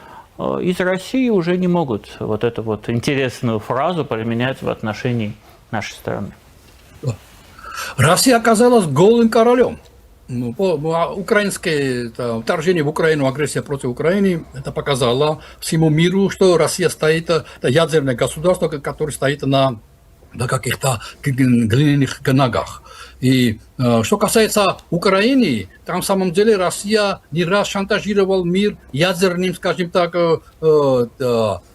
из России уже не могут вот эту вот интересную фразу применять в отношении нашей страны? Россия оказалась голым королем. Украинское вторжение в Украину, агрессия против Украины, это показало всему миру, что Россия стоит, это ядерное государство, которое стоит на каких-то глиняных ногах. И что касается Украины, там в самом деле Россия не раз шантажировал мир ядерным, скажем так,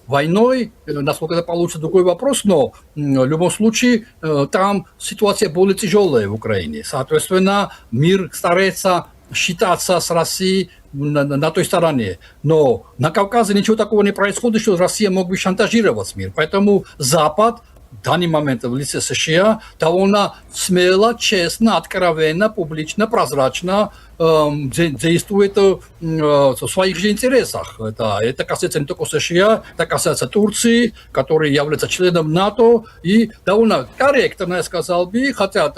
войной. Насколько это получится, другой вопрос, но в любом случае там ситуация более тяжелая в Украине. Соответственно, мир старается считаться с Россией на той стороне. Но на Кавказе ничего такого не происходит, что Россия мог бы шантажировать мир. Поэтому Запад в данный момент в лице США довольно смело, честно, откровенно, публично, прозрачно действует в своих же интересах. Это касается не только США, это касается Турции, который является членом НАТО, и довольно корректно, я сказал бы, хотя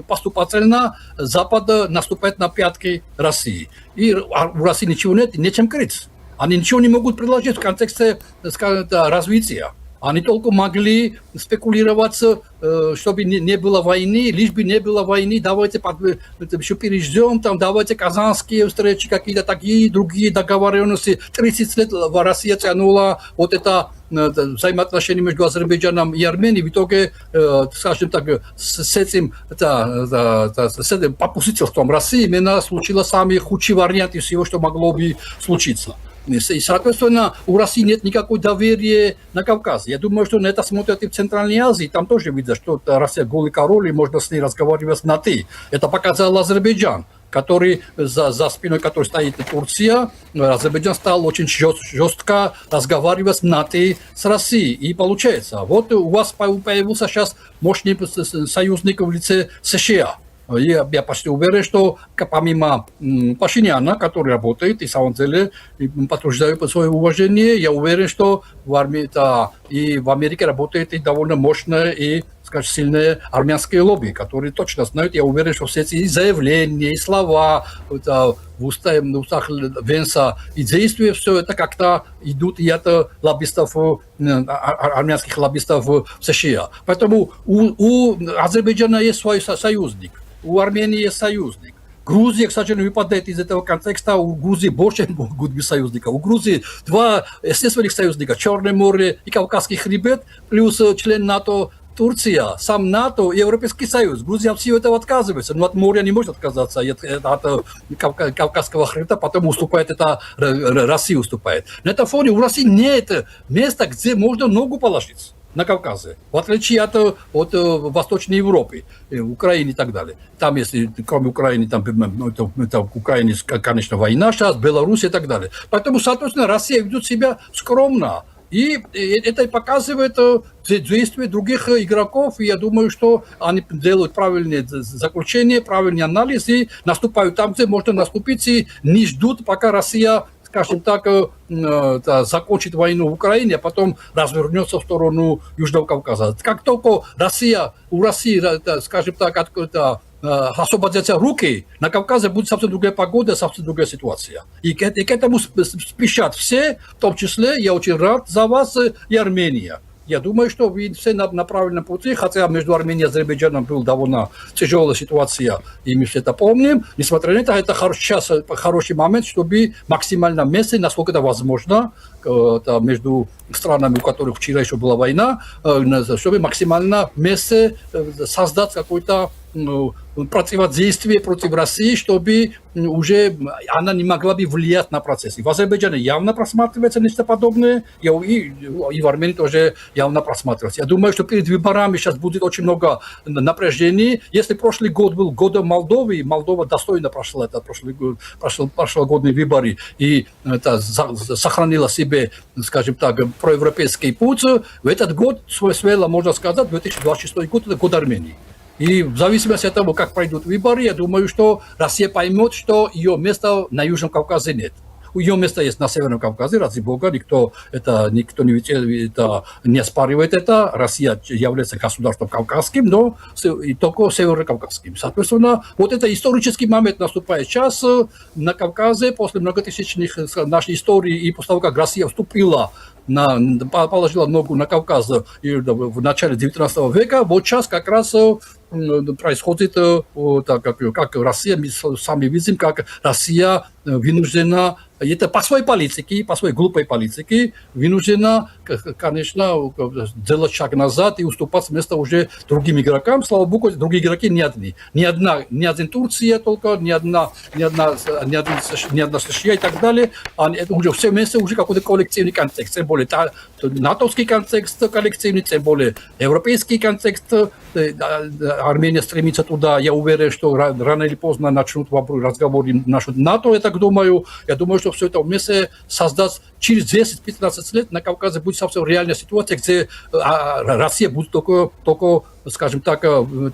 поступательно Запад наступает на пятки России. И у России ничего нет, нечем крыть. Они ничего не могут предложить в контексте, скажем, развития. Они только могли спекулировать, чтобы не было войны, лишь бы не было войны, давайте еще переждем, там, давайте казанские встречи, какие-то такие другие договоренности. 30 лет Россия тянула вот это взаимоотношения между Азербайджаном и Арменией. В итоге, скажем так, с этим попустительством России именно случилось самый худший вариант из всего, что могло бы случиться. И, соответственно, у России нет никакого доверия на Кавказе. Я думаю, что на это смотрят и в Центральной Азии. Там тоже видно, что Россия голый король, и можно с ней разговаривать на «ты». Это показал Азербайджан, который, за спиной которой стоит Турция. Азербайджан стал очень жестко разговаривать на «ты» с Россией. И получается, вот у вас появился сейчас мощный союзник в лице США. Я почти уверен, что помимо Пашиняна, который работает, и в самом деле подтверждаю свое уважение, я уверен, что в Америке работает и довольно мощное и, скажем, сильное армянское лобби, которые точно знают. Я уверен, что все эти заявления и слова в устах Венса и действия, все это как-то идут и от лоббистов, армянских лоббистов в США. Поэтому у Азербайджана есть свой союзник. У Армении есть союзник. Грузия, к сожалению, выпадает из этого контекста. У Грузии больше могут быть союзников. У Грузии два естественных союзника. Черное море и Кавказский хребет, плюс член НАТО Турция, сам НАТО и Европейский Союз. Грузия от всего этого отказывается. Но от моря не может отказаться, от Кавказского хребта, потом уступает это, Россия уступает. На этом фоне у России нет места, где можно ногу положить. На Кавказе, в отличие от Восточной Европы, Украины и так далее. Там, если кроме Украины, там в Украине, конечно, война сейчас, Беларусь и так далее. Поэтому, соответственно, Россия ведет себя скромно. И это показывает действия других игроков. И я думаю, что они делают правильные заключения, правильный анализ и наступают там, где можно наступить, и не ждут, пока Россия скажем так, закончит войну в Украине, а потом развернется в сторону Южного Кавказа. Как только у России, скажем так, освободятся руки, на Кавказе будет совсем другая погода, совсем другая ситуация. И к этому спешат все, в том числе, я очень рад за вас, и Армения. Я думаю, что вы все на правильном пути, хотя между Арменией и Азербайджаном была довольно тяжелая ситуация, и мы все это помним. Несмотря на это сейчас хороший момент, чтобы максимально вместе, насколько это возможно, между странами, у которых вчера еще была война, чтобы максимально вместе создать какой-то противодействие против России, чтобы уже она не могла бы влиять на процессы. В Азербайджане явно просматривается нечто подобное, и в Армении тоже явно просматривается. Я думаю, что перед выборами сейчас будет очень много напряжений. Если прошлый год был годом Молдовы, Молдова достойно прошла это прошлогодние выборы и сохранила себе, скажем так, проевропейский путь, в этот год, смело можно сказать, 2026 год, это год Армении. И в зависимости от того, как пройдут выборы, я думаю, что Россия поймет, что ее места на Южном Кавказе нет. Ее место есть на Северном Кавказе, ради бога, никто не оспаривает это. Россия является государством кавказским, но и только северокавказским. Соответственно, вот это исторический момент наступает сейчас на Кавказе, после многотысячных нашей истории, и после того, как Россия вступила положила ногу на Кавказ в начале 19 века, вот сейчас как раз происходит, как Россия, мы сами видим, как Россия вынуждена, это по своей политике, по своей глупой политике, вынуждена, конечно, делать шаг назад и уступать место уже другим игрокам. Слава богу, другие игроки не одни. Не один Турция только, не одна США и так далее. Это уже все вместе уже какой-то коллективный контекст. Тем более натовский контекст коллективный, тем более европейский контекст. Армения стремится туда. Я уверен, что рано или поздно начнут разговоры насчет НАТО, я так думаю. Я думаю, что все это вместе создать через 10-15 лет на Кавказе будет совсем реальная ситуация, где Россия будет только, скажем так, в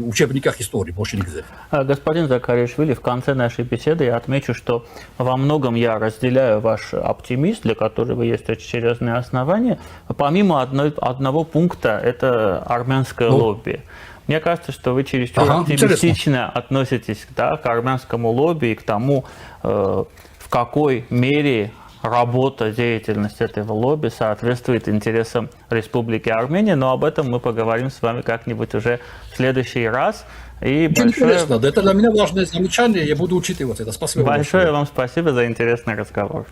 учебниках истории, больше нигде. Господин Закаришвили, в конце нашей беседы я отмечу, что во многом я разделяю ваш оптимизм, для которого есть очень серьезные основания. Помимо одного пункта, это армянское лобби. Мне кажется, что вы чересчур оптимистично относитесь к армянскому лобби и к тому, в какой мере работа, деятельность этого лобби соответствует интересам Республики Армения, но об этом мы поговорим с вами как-нибудь уже в следующий раз. И интересно, это для меня важное замечание, я буду учитывать это. Спасибо. Большое вам спасибо за интересный разговор.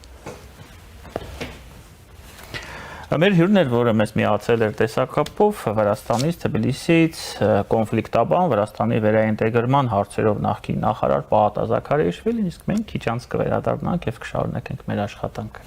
Մեր հյուրն էր, որը մեզ միացել էր տեսակապով Վրաստանից, Թբիլիսիից, կոնֆլիկտաբան Վրաստանի վերաինտեգրման հարցերով նախկին նախարար Պահատ Զաքարիաշվիլին, իսկ մենք քիչ անց կվերադառնանք եւ կշարունակենք մեր աշխատանքը։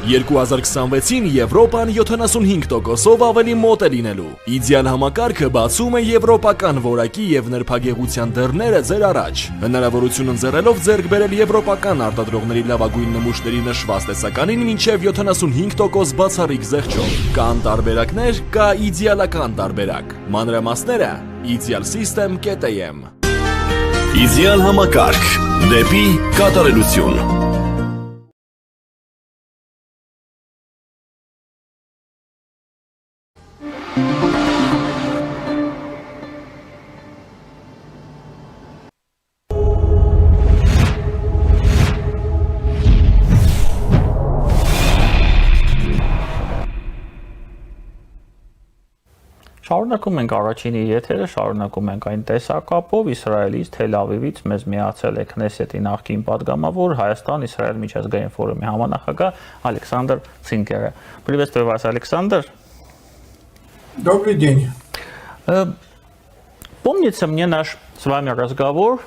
«2026-ին Եվրոպան 75%-ով ավելի մոտ է լինելու։ Իդեալ համակարգը բացում է եվրոպական որակի եւ նրբագեղության դռները ձեր առաջ։ Հնարավորություն ընձեռելով ձեռք բերել եվրոպական արտադրողների լավագույն նմուշների նշված տեսականին մինչեւ 75% բացառիկ զեղչով։ Կան տարբերակներ, կա իդեալական տարբերակ։ Մանրամասները idealsystem.am։ Իդեալ համակարգ դեպի կատարելություն։ Շարունակում ենք առաջինի եթերը, շարունակում ենք այն տեսակապով Իսրայելից, Թել Ավիվից մեզ միացել է Քնեսետի նախկին падգամավոր Հայաստան-Իսրայել միջազգային ֆորումի համանախագահ Александр Цинкера. Приветствую вас, Александр. Добрый день. Помнится мне наш с вами разговор,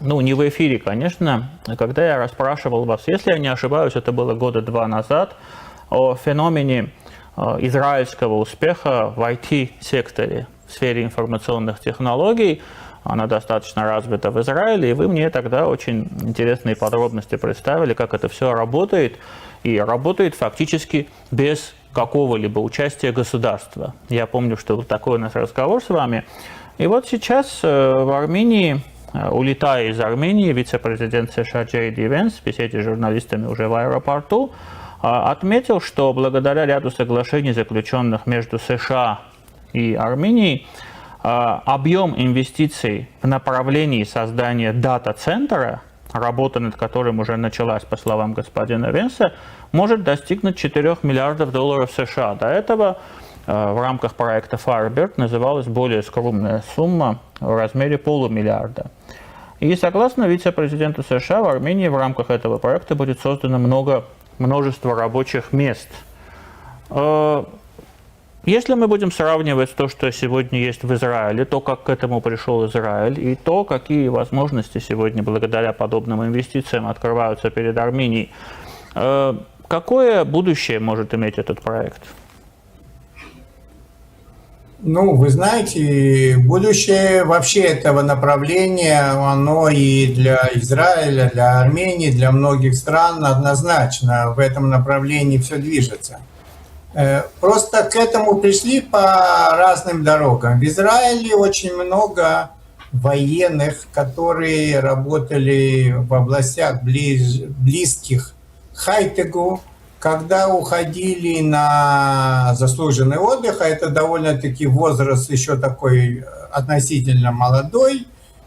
не в эфире, конечно, когда я расспрашивал вас, если я не ошибаюсь, это было года 2 назад, о феномене израильского успеха в IT-секторе, в сфере информационных технологий. она достаточно развита в Израиле, и вы мне тогда очень интересные подробности представили, как это все работает, и работает фактически без какого-либо участия государства. Я помню, что был такой у нас разговор с вами. И вот сейчас в Армении, улетая из Армении, вице-президент США Джей Ди Венс в беседе с журналистами уже в аэропорту отметил, что благодаря ряду соглашений, заключенных между США и Арменией, объем инвестиций в направлении создания дата-центра, работа над которым уже началась, по словам господина Венса, может достигнуть 4 миллиардов долларов США. До этого в рамках проекта Firebird называлась более скромная сумма в размере $500 миллиарда. И согласно вице-президенту США, в Армении в рамках этого проекта будет создано множество рабочих мест. Если мы будем сравнивать то, что сегодня есть в Израиле, то, как к этому пришел Израиль, и то, какие возможности сегодня благодаря подобным инвестициям открываются перед Арменией, какое будущее может иметь этот проект? Ну, вы знаете, будущее вообще этого направления, оно и для Израиля, для Армении, для многих стран однозначно в этом направлении все движется. Просто к этому пришли по разным дорогам. В Израиле очень много военных, которые работали в областях близких к хай-теку, когда уходили на заслуженный отдых, а это довольно-таки возраст еще такой относительно молодой,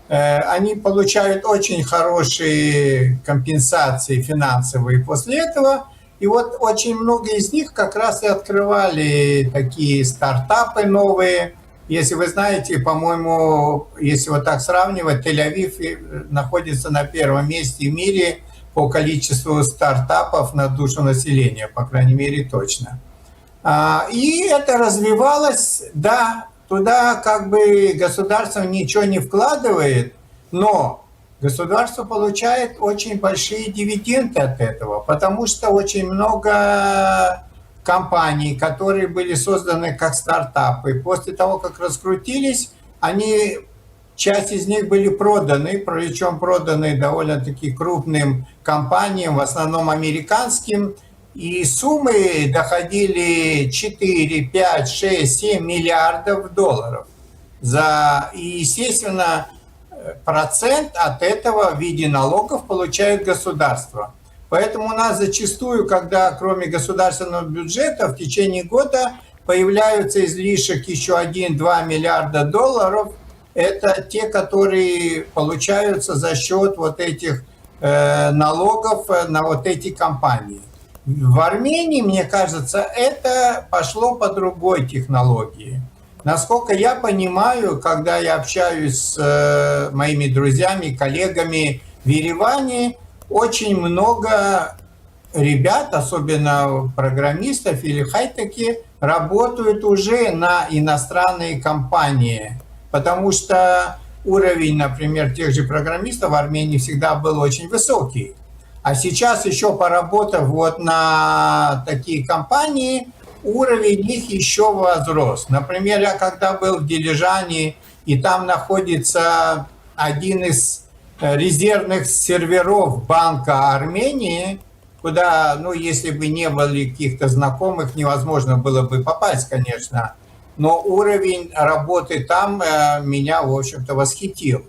они получают очень хорошие компенсации финансовые после этого. И вот очень много из них как раз и открывали такие стартапы новые. Если вы знаете, по-моему, если вот так сравнивать, Тель-Авив находится на первом месте в мире по количеству стартапов на душу населения, по крайней мере, точно. И это развивалось, да, туда как бы государство ничего не вкладывает, но государство получает очень большие дивиденды от этого, потому что очень много компаний, которые были созданы как стартапы, после того, как раскрутились, часть из них были проданы, причем проданы довольно-таки крупным компаниям, в основном американским, и суммы доходили 4, 5, 6, 7 миллиардов долларов. И, естественно, процент от этого в виде налогов получает государство. Поэтому у нас зачастую, когда кроме государственного бюджета в течение года появляются излишек еще 1-2 миллиарда долларов, это те, которые получаются за счет вот этих налогов на вот эти компании. В Армении, мне кажется, это пошло по другой технологии. Насколько я понимаю, когда я общаюсь с моими друзьями, коллегами в Ереване, очень много ребят, особенно программистов или хай-теки, работают уже на иностранные компании. Потому что уровень, например, тех же программистов в Армении всегда был очень высокий. А сейчас еще поработав вот на такие компании, уровень их еще возрос. Например, я когда был в Дилижане, и там находится один из резервных серверов Банка Армении, куда, ну, если бы не были каких-то знакомых, невозможно было бы попасть, конечно. Но уровень работы там меня, в общем-то, восхитил.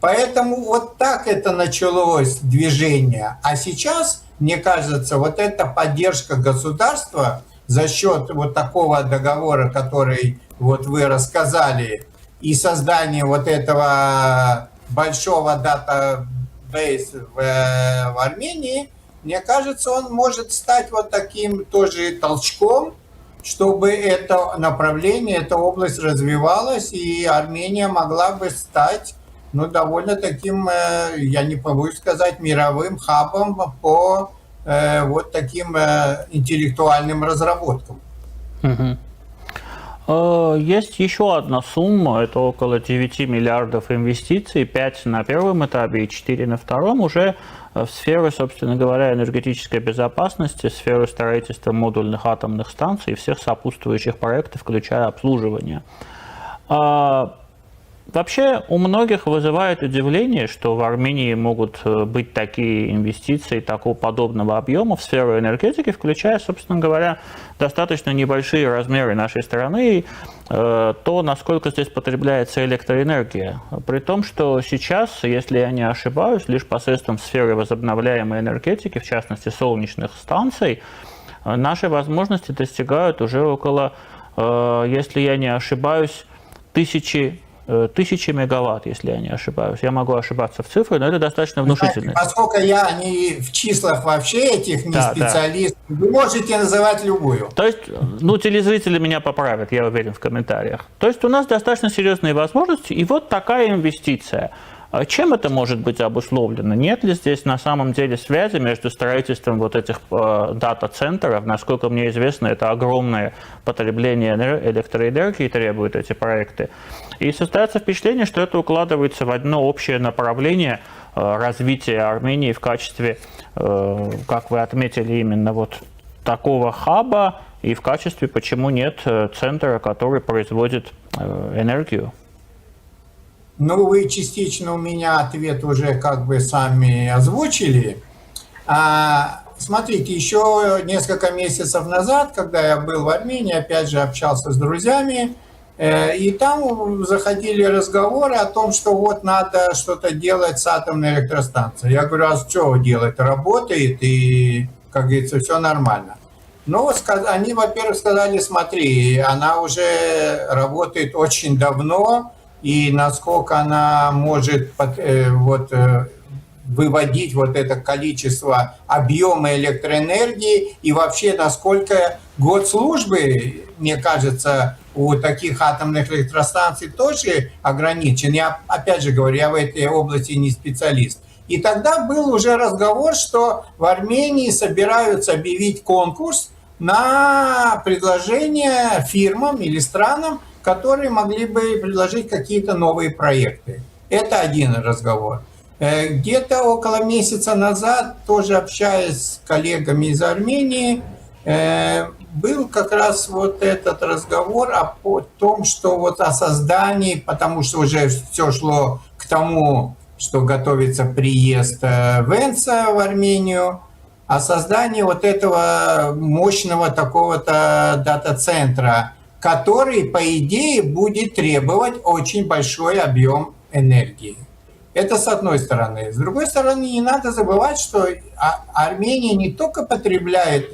Поэтому вот так это началось движение. А сейчас, мне кажется, вот эта поддержка государства за счет вот такого договора, который вот вы рассказали, и создание вот этого большого датабейса в Армении, мне кажется, он может стать вот таким тоже толчком, чтобы это направление, эта область развивалась, и Армения могла бы стать, ну, довольно таким, я не побоюсь сказать, мировым хабом по вот таким интеллектуальным разработкам. Есть еще одна сумма, это около 9 миллиардов инвестиций, 5 на первом этапе и 4 на втором, уже в сферу, собственно говоря, энергетической безопасности, в сферу строительства модульных атомных станций и всех сопутствующих проектов, включая обслуживание. Вообще у многих вызывает удивление, что в Армении могут быть такие инвестиции такого подобного объема в сферу энергетики, включая, собственно говоря, достаточно небольшие размеры нашей страны и то, насколько здесь потребляется электроэнергия. При том, что сейчас, если я не ошибаюсь, лишь посредством сферы возобновляемой энергетики, в частности солнечных станций, наши возможности достигают уже около, если я не ошибаюсь, тысячи мегаватт, если я не ошибаюсь. Я могу ошибаться в цифре, но это достаточно внушительно. Поскольку я не в числах вообще этих не специалист, вы можете называть любую. То есть, телезрители меня поправят, я уверен, в комментариях. То есть у нас достаточно серьезные возможности, и вот такая инвестиция. Чем это может быть обусловлено? Нет ли здесь на самом деле связи между строительством вот этих дата-центров? Насколько мне известно, это огромное потребление электроэнергии требуют эти проекты. И создается впечатление, что это укладывается в одно общее направление развития Армении в качестве, как вы отметили, именно вот такого хаба, и в качестве, почему нет, центра, который производит энергию. Ну, вы частично у меня ответ уже как бы сами озвучили. Смотрите, еще несколько месяцев назад, когда я был в Армении, опять же общался с друзьями, и там заходили разговоры о том, что вот надо что-то делать с атомной электростанцией. Я говорю, а что делать? Работает, и, как говорится, все нормально. Ну, они, во-первых, сказали, смотри, она уже работает очень давно, и насколько она может выводить вот это количество объема электроэнергии, и вообще насколько год службы, мне кажется, у таких атомных электростанций тоже ограничен. Я, опять же говорю, я в этой области не специалист. И тогда был уже разговор, что в Армении собираются объявить конкурс на предложение фирмам или странам, которые могли бы предложить какие-то новые проекты. Это один разговор. Где-то около месяца назад, тоже общаясь с коллегами из Армении, был как раз вот этот разговор о том, что вот о создании, потому что уже все шло к тому, что готовится приезд Венца в Армению, о создании вот этого мощного такого-то дата-центра, который, по идее, будет требовать очень большой объем энергии. Это с одной стороны. С другой стороны, не надо забывать, что Армения не только потребляет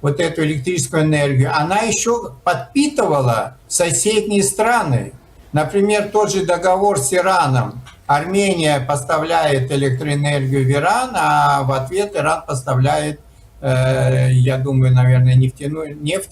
вот эту электрическую энергию, она еще подпитывала соседние страны. Например, тот же договор с Ираном. Армения поставляет электроэнергию в Иран, а в ответ Иран поставляет, я думаю, наверное, нефть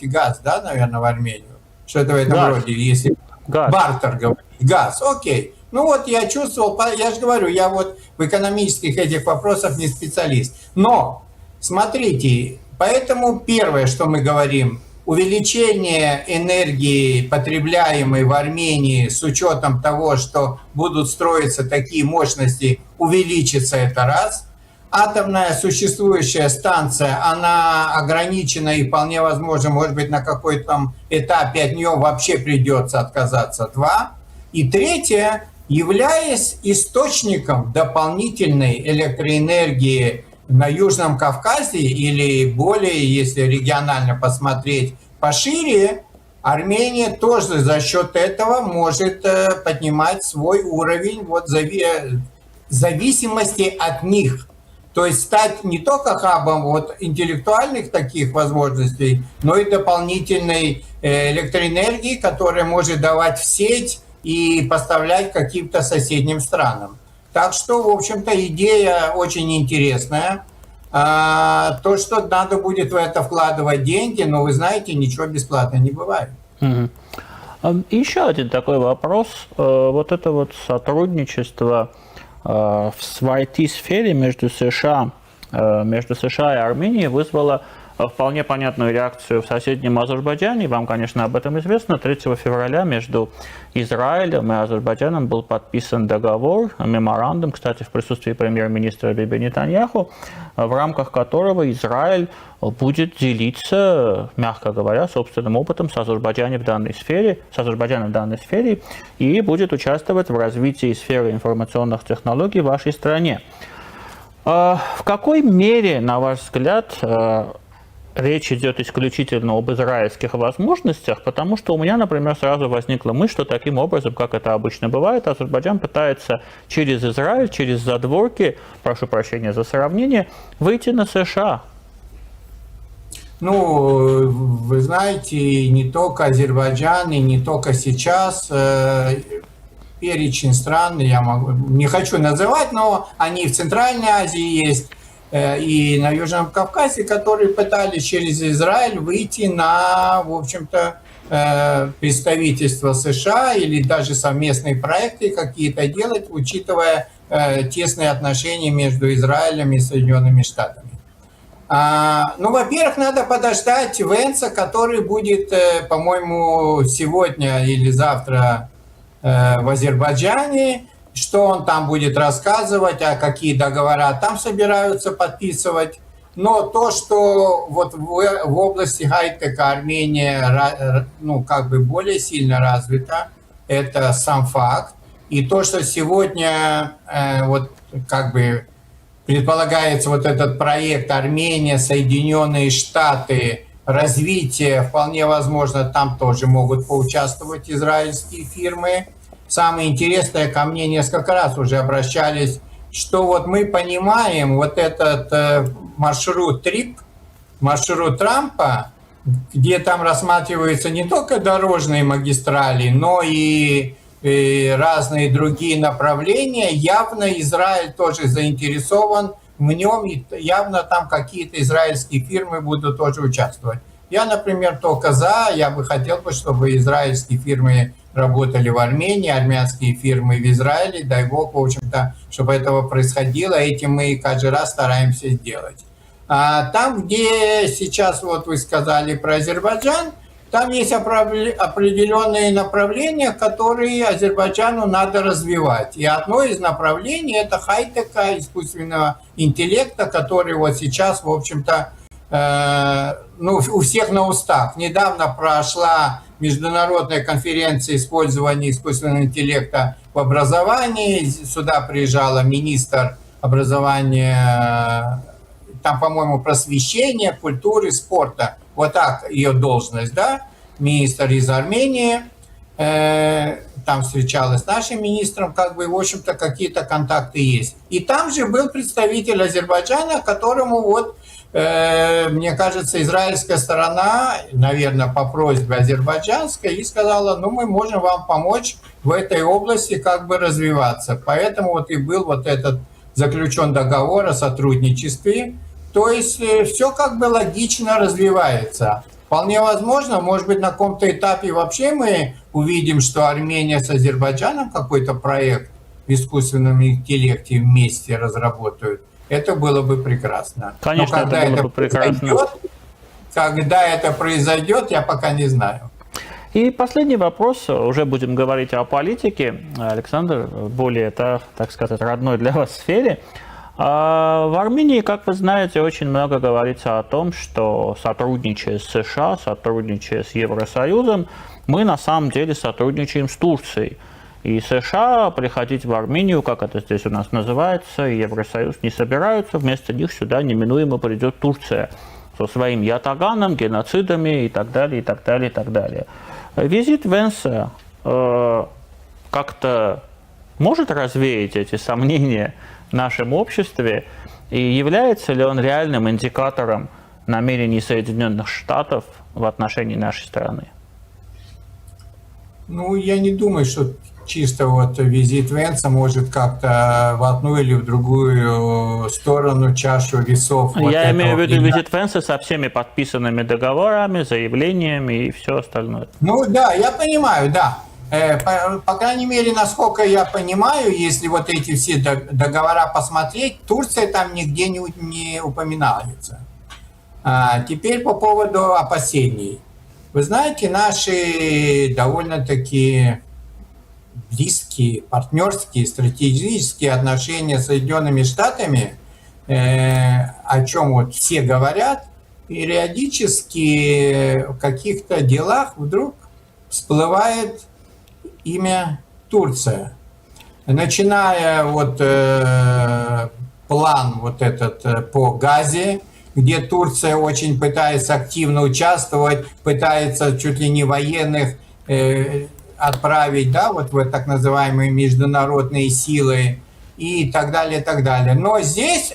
и газ, да, наверное, в Армению. Что-то в этом роде, если бартер говорить. Газ, окей. Ну вот я чувствовал, я же говорю, я вот в экономических этих вопросах не специалист. Но, смотрите, поэтому первое, что мы говорим, увеличение энергии, потребляемой в Армении, с учетом того, что будут строиться такие мощности, увеличится, это раз. Атомная существующая станция, она ограничена и вполне возможно, может быть, на какой-то там этапе от нее вообще придется отказаться. Два. И третье, являясь источником дополнительной электроэнергии на Южном Кавказе или более, если регионально посмотреть пошире, Армения тоже за счет этого может поднимать свой уровень вот, зависимости от них. То есть стать не только хабом вот, интеллектуальных таких возможностей, но и дополнительной электроэнергии, которая может давать в сеть и поставлять каким-то соседним странам. Так что, в общем-то, идея очень интересная. То, что надо будет в это вкладывать деньги, но вы знаете, ничего бесплатно не бывает. Еще один такой вопрос. Вот это вот сотрудничество в IT-сфере между США и Арменией вызвало вполне понятную реакцию в соседнем Азербайджане. Вам, конечно, об этом известно. 3 февраля между Израилем и Азербайджаном был подписан договор, меморандум, кстати, в присутствии премьер-министра Биби Нетаньяху, в рамках которого Израиль будет делиться, мягко говоря, собственным опытом с Азербайджаном в данной сфере и будет участвовать в развитии сферы информационных технологий в вашей стране. В какой мере, на ваш взгляд, речь идет исключительно об израильских возможностях? Потому что у меня, например, сразу возникла мысль, что таким образом, как это обычно бывает, Азербайджан пытается через Израиль, через задворки, прошу прощения за сравнение, выйти на США. Ну, вы знаете, не только Азербайджан, и не только сейчас, перечень стран, не хочу называть, но они в Центральной Азии есть, и на Южном Кавказе, которые пытались через Израиль выйти на, в общем-то, представительство США или даже совместные проекты какие-то делать, учитывая тесные отношения между Израилем и Соединенными Штатами. Ну, во-первых, надо подождать Венса, который будет, по-моему, сегодня или завтра в Азербайджане, что он там будет рассказывать, а какие договора там собираются подписывать. Но то, что вот в области хай-тека Армения, ну, как бы более сильно развита, это сам факт. И то, что сегодня вот как бы предполагается вот этот проект Армения, Соединенные Штаты, развитие, вполне возможно, там тоже могут поучаствовать израильские фирмы. Самое интересное, ко мне несколько раз уже обращались, что вот мы понимаем вот этот маршрут Трампа, где там рассматриваются не только дорожные магистрали, но и разные другие направления. Явно Израиль тоже заинтересован в нем, и явно там какие-то израильские фирмы будут тоже участвовать. Я, например, только за, я бы хотел, чтобы израильские фирмы работали в Армении, армянские фирмы в Израиле, дай бог, в общем-то, чтобы этого происходило, этим мы каждый раз стараемся сделать. А там, где сейчас, вот вы сказали про Азербайджан, там есть определенные направления, которые Азербайджану надо развивать. И одно из направлений – это хай-тека, искусственного интеллекта, который вот сейчас, в общем-то, ну, у всех на устах. Недавно прошла международная конференция использования искусственного интеллекта в образовании. Сюда приезжала министр образования, там, по-моему, просвещения, культуры, спорта. Вот так ее должность, да? Министр из Армении. Там встречалась с нашим министром, как бы, в общем-то, какие-то контакты есть. И там же был представитель Азербайджана, которому вот, мне кажется, израильская сторона, наверное, по просьбе азербайджанской, и сказала, ну, мы можем вам помочь в этой области как бы развиваться. Поэтому вот и был вот этот заключен договор о сотрудничестве. То есть все как бы логично развивается. Вполне возможно, может быть, на каком-то этапе вообще мы увидим, что Армения с Азербайджаном какой-то проект в искусственном интеллекте вместе разработают. Это было бы прекрасно. Конечно, но когда это было бы прекрасно. Когда это произойдет, я пока не знаю. И последний вопрос, уже будем говорить о политике. Александр, более, это, так сказать, родной для вас сфере. В Армении, как вы знаете, очень много говорится о том, что сотрудничая с США, сотрудничая с Евросоюзом, мы на самом деле сотрудничаем с Турцией. И США приходить в Армению, как это здесь у нас называется, и Евросоюз не собираются, вместо них сюда неминуемо придет Турция со своим ятаганом, геноцидами и так далее, и так далее, и так далее. Визит Венса как-то может развеять эти сомнения в нашем обществе, и является ли он реальным индикатором намерений Соединенных Штатов в отношении нашей страны? Ну, я не думаю, что чисто вот визит Венса может как-то в одну или в другую сторону чашу весов. Я имею в виду визит Венса со всеми подписанными договорами, заявлениями и все остальное. Ну да, я понимаю, да. По крайней мере, насколько я понимаю, если вот эти все договора посмотреть, Турция там нигде не упоминается. Теперь по поводу опасений. Вы знаете, наши довольно-таки близкие, партнерские, стратегические отношения с Соединенными Штатами, о чем вот все говорят, периодически в каких-то делах вдруг всплывает имя Турция. Начиная вот план вот этот по Газе, где Турция очень пытается активно участвовать, пытается чуть ли не военных отправить, да, вот в так называемые международные силы и так далее, и так далее. Но здесь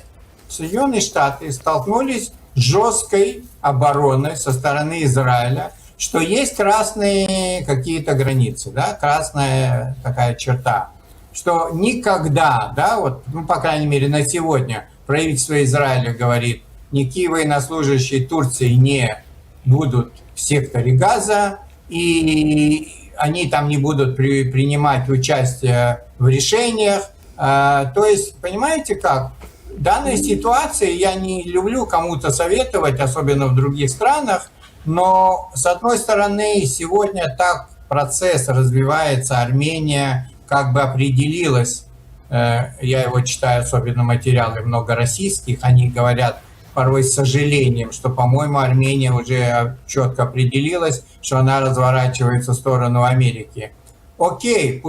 Соединенные Штаты столкнулись с жесткой обороной со стороны Израиля, что есть красные какие-то границы, да, красная такая черта, что никогда, да, вот, ну, по крайней мере, на сегодня правительство Израиля говорит, никакие военнослужащие Турции не будут в секторе Газа, и они там не будут принимать участие в решениях. То есть, понимаете как, в данной ситуации я не люблю кому-то советовать, особенно в других странах, но, с одной стороны, сегодня так процесс развивается, Армения как бы определилась, я его читаю, особенно материалы много российских, они говорят порой с сожалением, что, по-моему, Армения уже четко определилась, что она разворачивается в сторону Америки. Окей,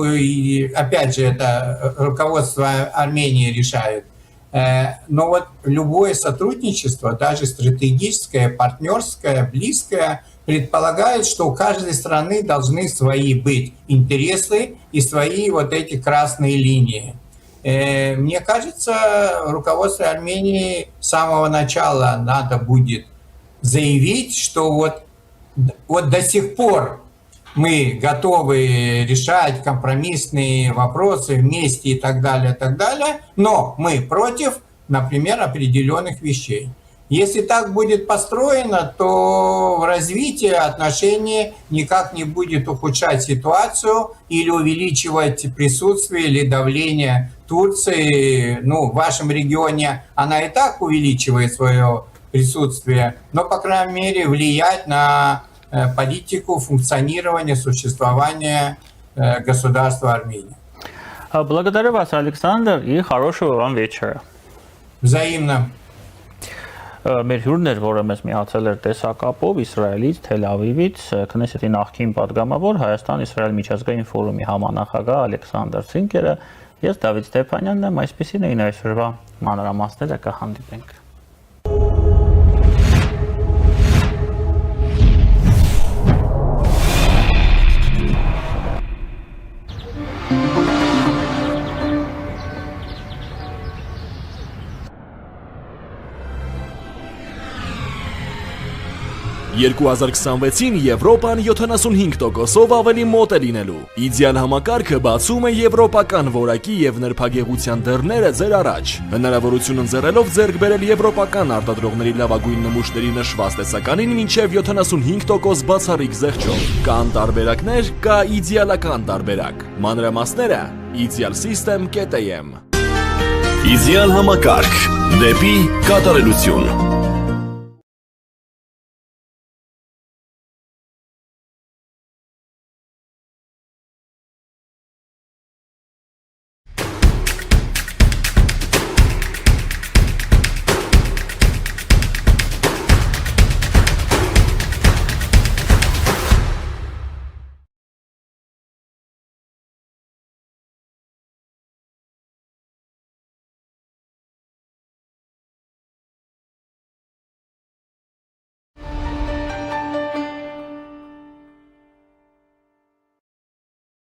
опять же, это руководство Армении решает. Но вот любое сотрудничество, даже стратегическое, партнерское, близкое, предполагает, что у каждой страны должны свои быть интересы и свои вот эти красные линии. Мне кажется, руководство Армении с самого начала надо будет заявить, что вот до сих пор мы готовы решать компромиссные вопросы вместе и так далее, но мы против, например, определенных вещей. Если так будет построено, то в развитии отношений никак не будет ухудшать ситуацию или увеличивать присутствие или давление Турции. Ну, в вашем регионе она и так увеличивает свое присутствие, но, по крайней мере, влиять на политику функционирования, существования государства Армения. Благодарю вас, Александр, и хорошего вам вечера. Взаимно. Մեր հյուրն էր, որը մեզ միացել էր տեսակապով Իսրայելից, Թել Ավիվից, Քնեսեթի նախկին падգամավոր Հայաստան-Իսրայել միջազգային ֆորումի համանախագահ Ալեքսանդր Ցինկերը, ես Դավիթ Ստեփանյանն եմ, այսպեսին էին այսօրվա մանրամասները, կհանդիպենք։ «2026-ին Եվրոպան 75%-ով ավելի մոտ է լինելու։ Իդեալ համակարգը բացում է եվրոպական որակի եւ նրբագեղության դռները ձեր առաջ։ Հնարավորություն ընձեռելով ձեռք բերել եվրոպական արտադրողների լավագույն նմուշների նշված տեսականին մինչև 75% բացառիկ զեղչով։ Կան տարբերակներ, կա իդեալական տարբերակ։ Մանրամասները idealsystem.am։ Իդեալ համակարգ դեպի կատարելություն։